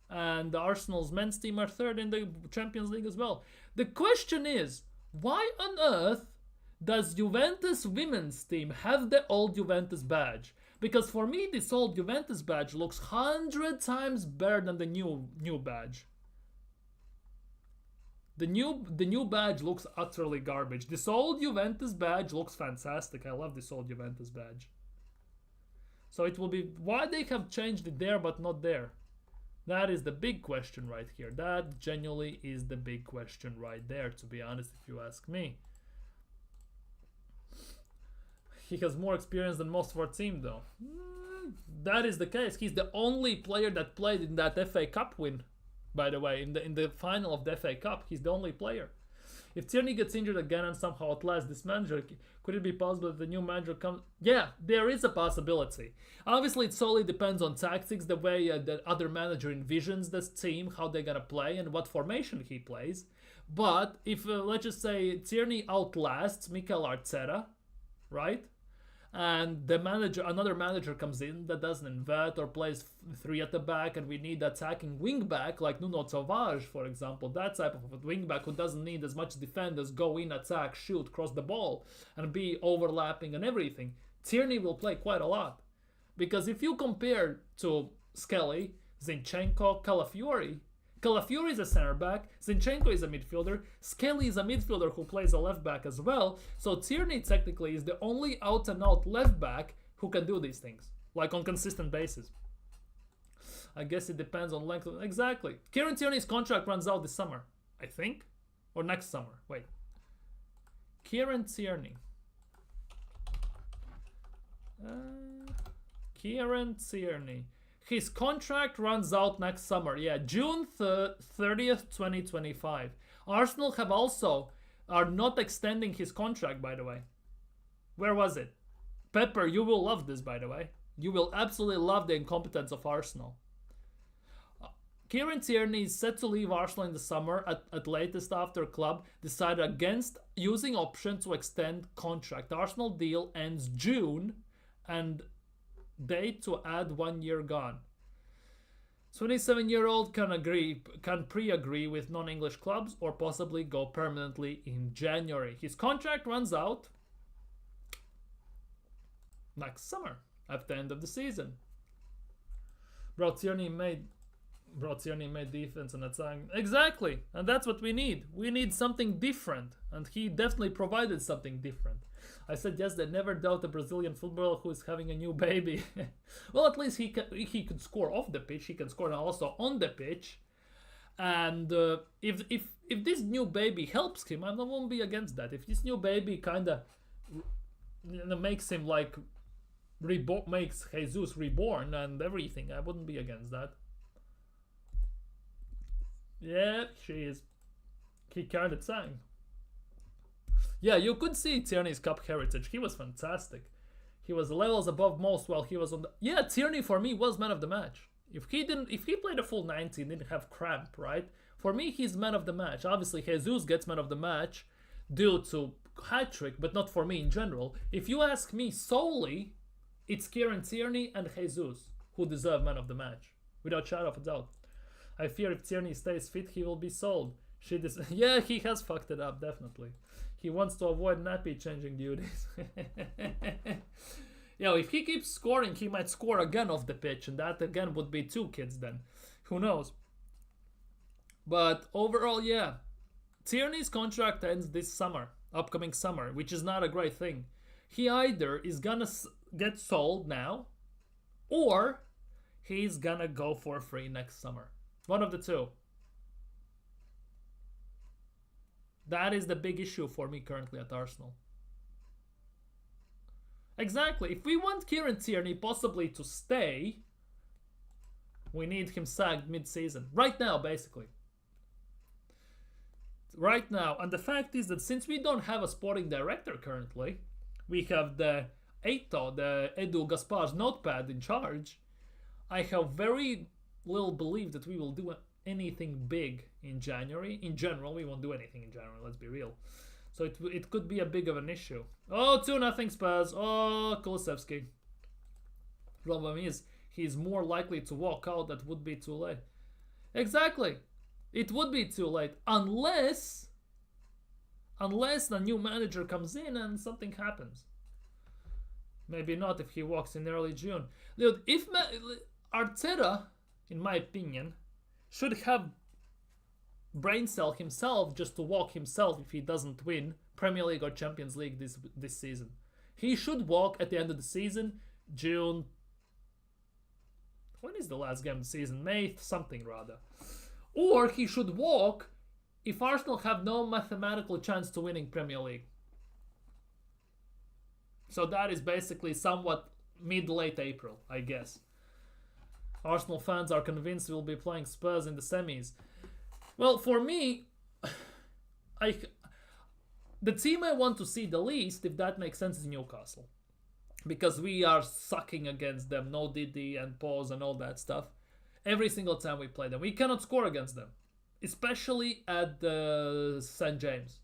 And Arsenal's men's team are third in the Champions League as well. The question is, why on earth does Juventus women's team have the old Juventus badge? Because for me, this old Juventus badge looks 100 times better than the new badge. The new badge looks utterly garbage. This old Juventus badge looks fantastic. I love this old Juventus badge. So it will be why they have changed it there but not there. That is the big question right here. That genuinely is the big question right there, to be honest, if you ask me. He has more experience than most of our team, though. That is the case. He's the only player that played in that FA Cup win, by the way, in the final of the FA Cup. He's the only player. If Tierney gets injured again and somehow outlasts this manager, could it be possible that the new manager comes? Yeah, there is a possibility. Obviously, it solely depends on tactics, the way the other manager envisions this team, how they're gonna play, and what formation he plays. But if, let's just say, Tierney outlasts Mikel Arteta, right? And another manager comes in that doesn't invert or plays 3 at the back, and we need attacking wing back like Nuno Tavares, for example, that type of a wing back who doesn't need as much defenders, go in, attack, shoot, cross the ball, and be overlapping and everything. Tierney will play quite a lot, because if you compare to Skelly, Zinchenko, Calafiori is a center back, Zinchenko is a midfielder, Skelly is a midfielder who plays a left back as well, so Tierney technically is the only out and out left back who can do these things, like on consistent basis. I guess it depends on length. Exactly. Kieran Tierney's contract runs out this summer, I think, or next summer. Wait, Kieran Tierney. Kieran Tierney. His contract runs out next summer. Yeah, June 30th, 2025. Arsenal have also are not extending his contract, by the way. Where was it? Pepper, you will love this, by the way. You will absolutely love the incompetence of Arsenal. Kieran Tierney is set to leave Arsenal in the summer at latest after club decided against using option to extend contract. Arsenal deal ends June and date to add 1 year gone. 27-year-old can pre-agree with non-English clubs or possibly go permanently in January. His contract runs out next summer at the end of the season. Tierney made defense and attack. Exactly, and that's what we need. We need something different, and he definitely provided something different. I said yes, they never doubt a Brazilian footballer who is having a new baby. Well, at least he could score off the pitch. He can score also on the pitch. And if this new baby helps him, I won't be against that. If this new baby kind of makes him like makes Jesus reborn and everything, I wouldn't be against that. Yeah, she is. He kind of sang. Yeah, you could see Tierney's cup heritage. He was fantastic. He was levels above most while he was on the... Yeah, Tierney for me was man of the match. If he played a full 90 and didn't have cramp, right? For me, he's man of the match. Obviously, Jesus gets man of the match due to hat-trick, but not for me in general. If you ask me solely, it's Kieran Tierney and Jesus who deserve man of the match. Without shadow of a doubt. I fear if Tierney stays fit, he will be sold. Yeah, he has fucked it up, definitely. He wants to avoid nappy changing duties. Yeah, if he keeps scoring, he might score again off the pitch, and that again would be 2 kids then. Who knows? But overall, yeah. Tierney's contract ends this summer, upcoming summer, which is not a great thing. He either is gonna get sold now, or he's gonna go for free next summer. One of the two. That is the big issue for me currently at Arsenal. Exactly. If we want Kieran Tierney possibly to stay, we need him sacked mid-season. Right now, basically. Right now. And the fact is that since we don't have a sporting director currently, we have the Eito, the Edu Gaspar's notepad in charge. I have very little belief that we will do anything big in January. In general, we won't do anything in January, let's be real. So it could be a big of an issue. Oh, 2-0 Spurs. Oh, Kulusevski. Problem is, he's more likely to walk out. That would be too late. Exactly. It would be too late. Unless the new manager comes in and something happens. Maybe not if he walks in early June. Dude, if Arteta, in my opinion, should have brain cell himself just to walk himself if he doesn't win Premier League or Champions League this season. He should walk at the end of the season, June. When is the last game of the season? May something rather. Or he should walk if Arsenal have no mathematical chance to winning Premier League. So that is basically somewhat mid-late April, I guess. Arsenal fans are convinced we'll be playing Spurs in the semis. Well, for me, the team I want to see the least, if that makes sense, is Newcastle. Because we are sucking against them, no DD and pause and all that stuff. Every single time we play them. We cannot score against them. Especially at the St. James.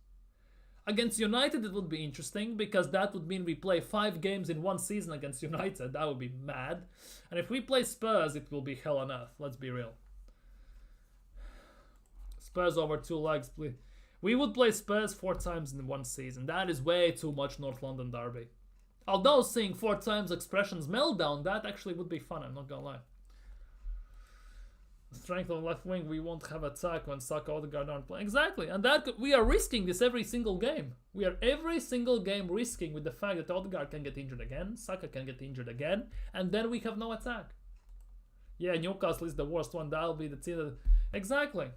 Against United it would be interesting, because that would mean we play 5 games in one season against United. That would be mad. And if we play Spurs, it will be hell on earth. Let's be real. Spurs over 2 legs, please. We would play Spurs 4 times in one season. That is way too much North London derby. Although seeing 4 times Expressions meltdown, that actually would be fun, I'm not gonna lie. Strength of left wing, we won't have attack when Saka or Odegaard aren't playing. Exactly, and that we are risking this every single game. We are every single game risking with the fact that Odegaard can get injured again, Saka can get injured again, and then we have no attack. Yeah, Newcastle is the worst one. That'll be the team that... Exactly.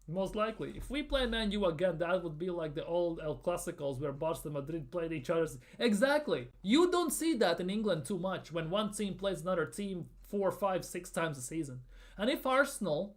Most likely. If we play Man U again, that would be like the old El Clasicos where Barca and Madrid played each other. Exactly. You don't see that in England too much when one team plays another team 4, 5, 6 times a season. And if Arsenal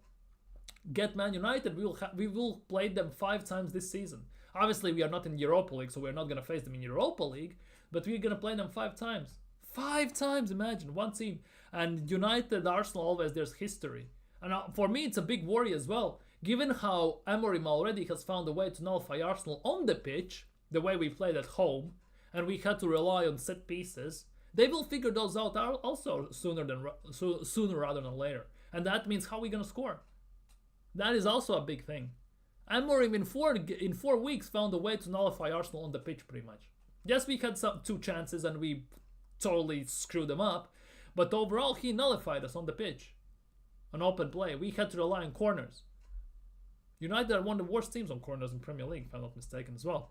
get Man United, we will play them 5 times this season. Obviously, we are not in Europa League, so we're not going to face them in Europa League, but we're going to play them 5 times. 5 times, imagine, one team. And United, Arsenal, always there's history. And for me, it's a big worry as well. Given how Amorim already has found a way to nullify Arsenal on the pitch, the way we played at home, and we had to rely on set pieces, they will figure those out also sooner rather than later. And that means how are we going to score? That is also a big thing. Amorim in 4 weeks found a way to nullify Arsenal on the pitch pretty much. Yes, we had 2 chances and we totally screwed them up, but overall he nullified us on the pitch. An open play. We had to rely on corners. United are one of the worst teams on corners in Premier League, if I'm not mistaken, as well.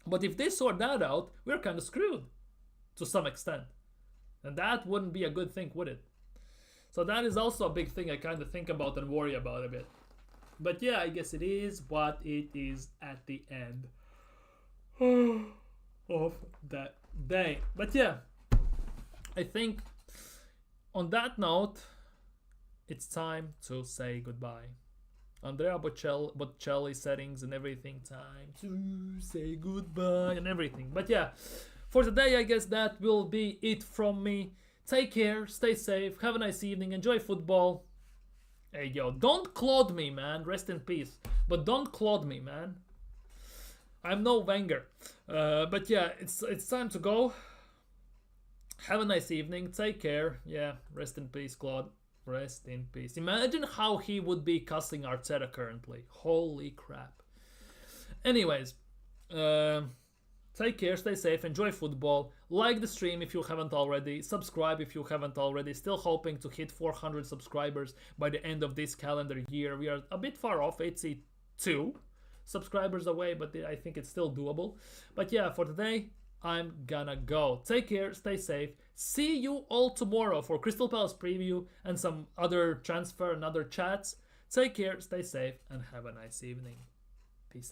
But if they sort that out, we're kind of screwed to some extent. And that wouldn't be a good thing, would it? So that is also a big thing I kind of think about and worry about a bit. But yeah, I guess it is what it is at the end of that day. But yeah, I think on that note, it's time to say goodbye. Andrea Bocelli settings and everything. Time to say goodbye and everything. But yeah, for today, I guess that will be it from me. Take care, stay safe, have a nice evening, enjoy football. Hey yo, don't clod me, man. Rest in peace. But don't clod me, man. I'm no Wenger. But yeah, it's time to go. Have a nice evening. Take care. Yeah, rest in peace, Claude. Rest in peace. Imagine how he would be cussing Arteta currently. Holy crap. Anyways, take care, stay safe, enjoy football. Like the stream if you haven't already. Subscribe if you haven't already. Still hoping to hit 400 subscribers by the end of this calendar year. We are a bit far off, 82 subscribers away, but I think it's still doable. But yeah, for today, I'm gonna go. Take care, stay safe. See you all tomorrow for Crystal Palace preview and some other transfer and other chats. Take care, stay safe, and have a nice evening. Peace out.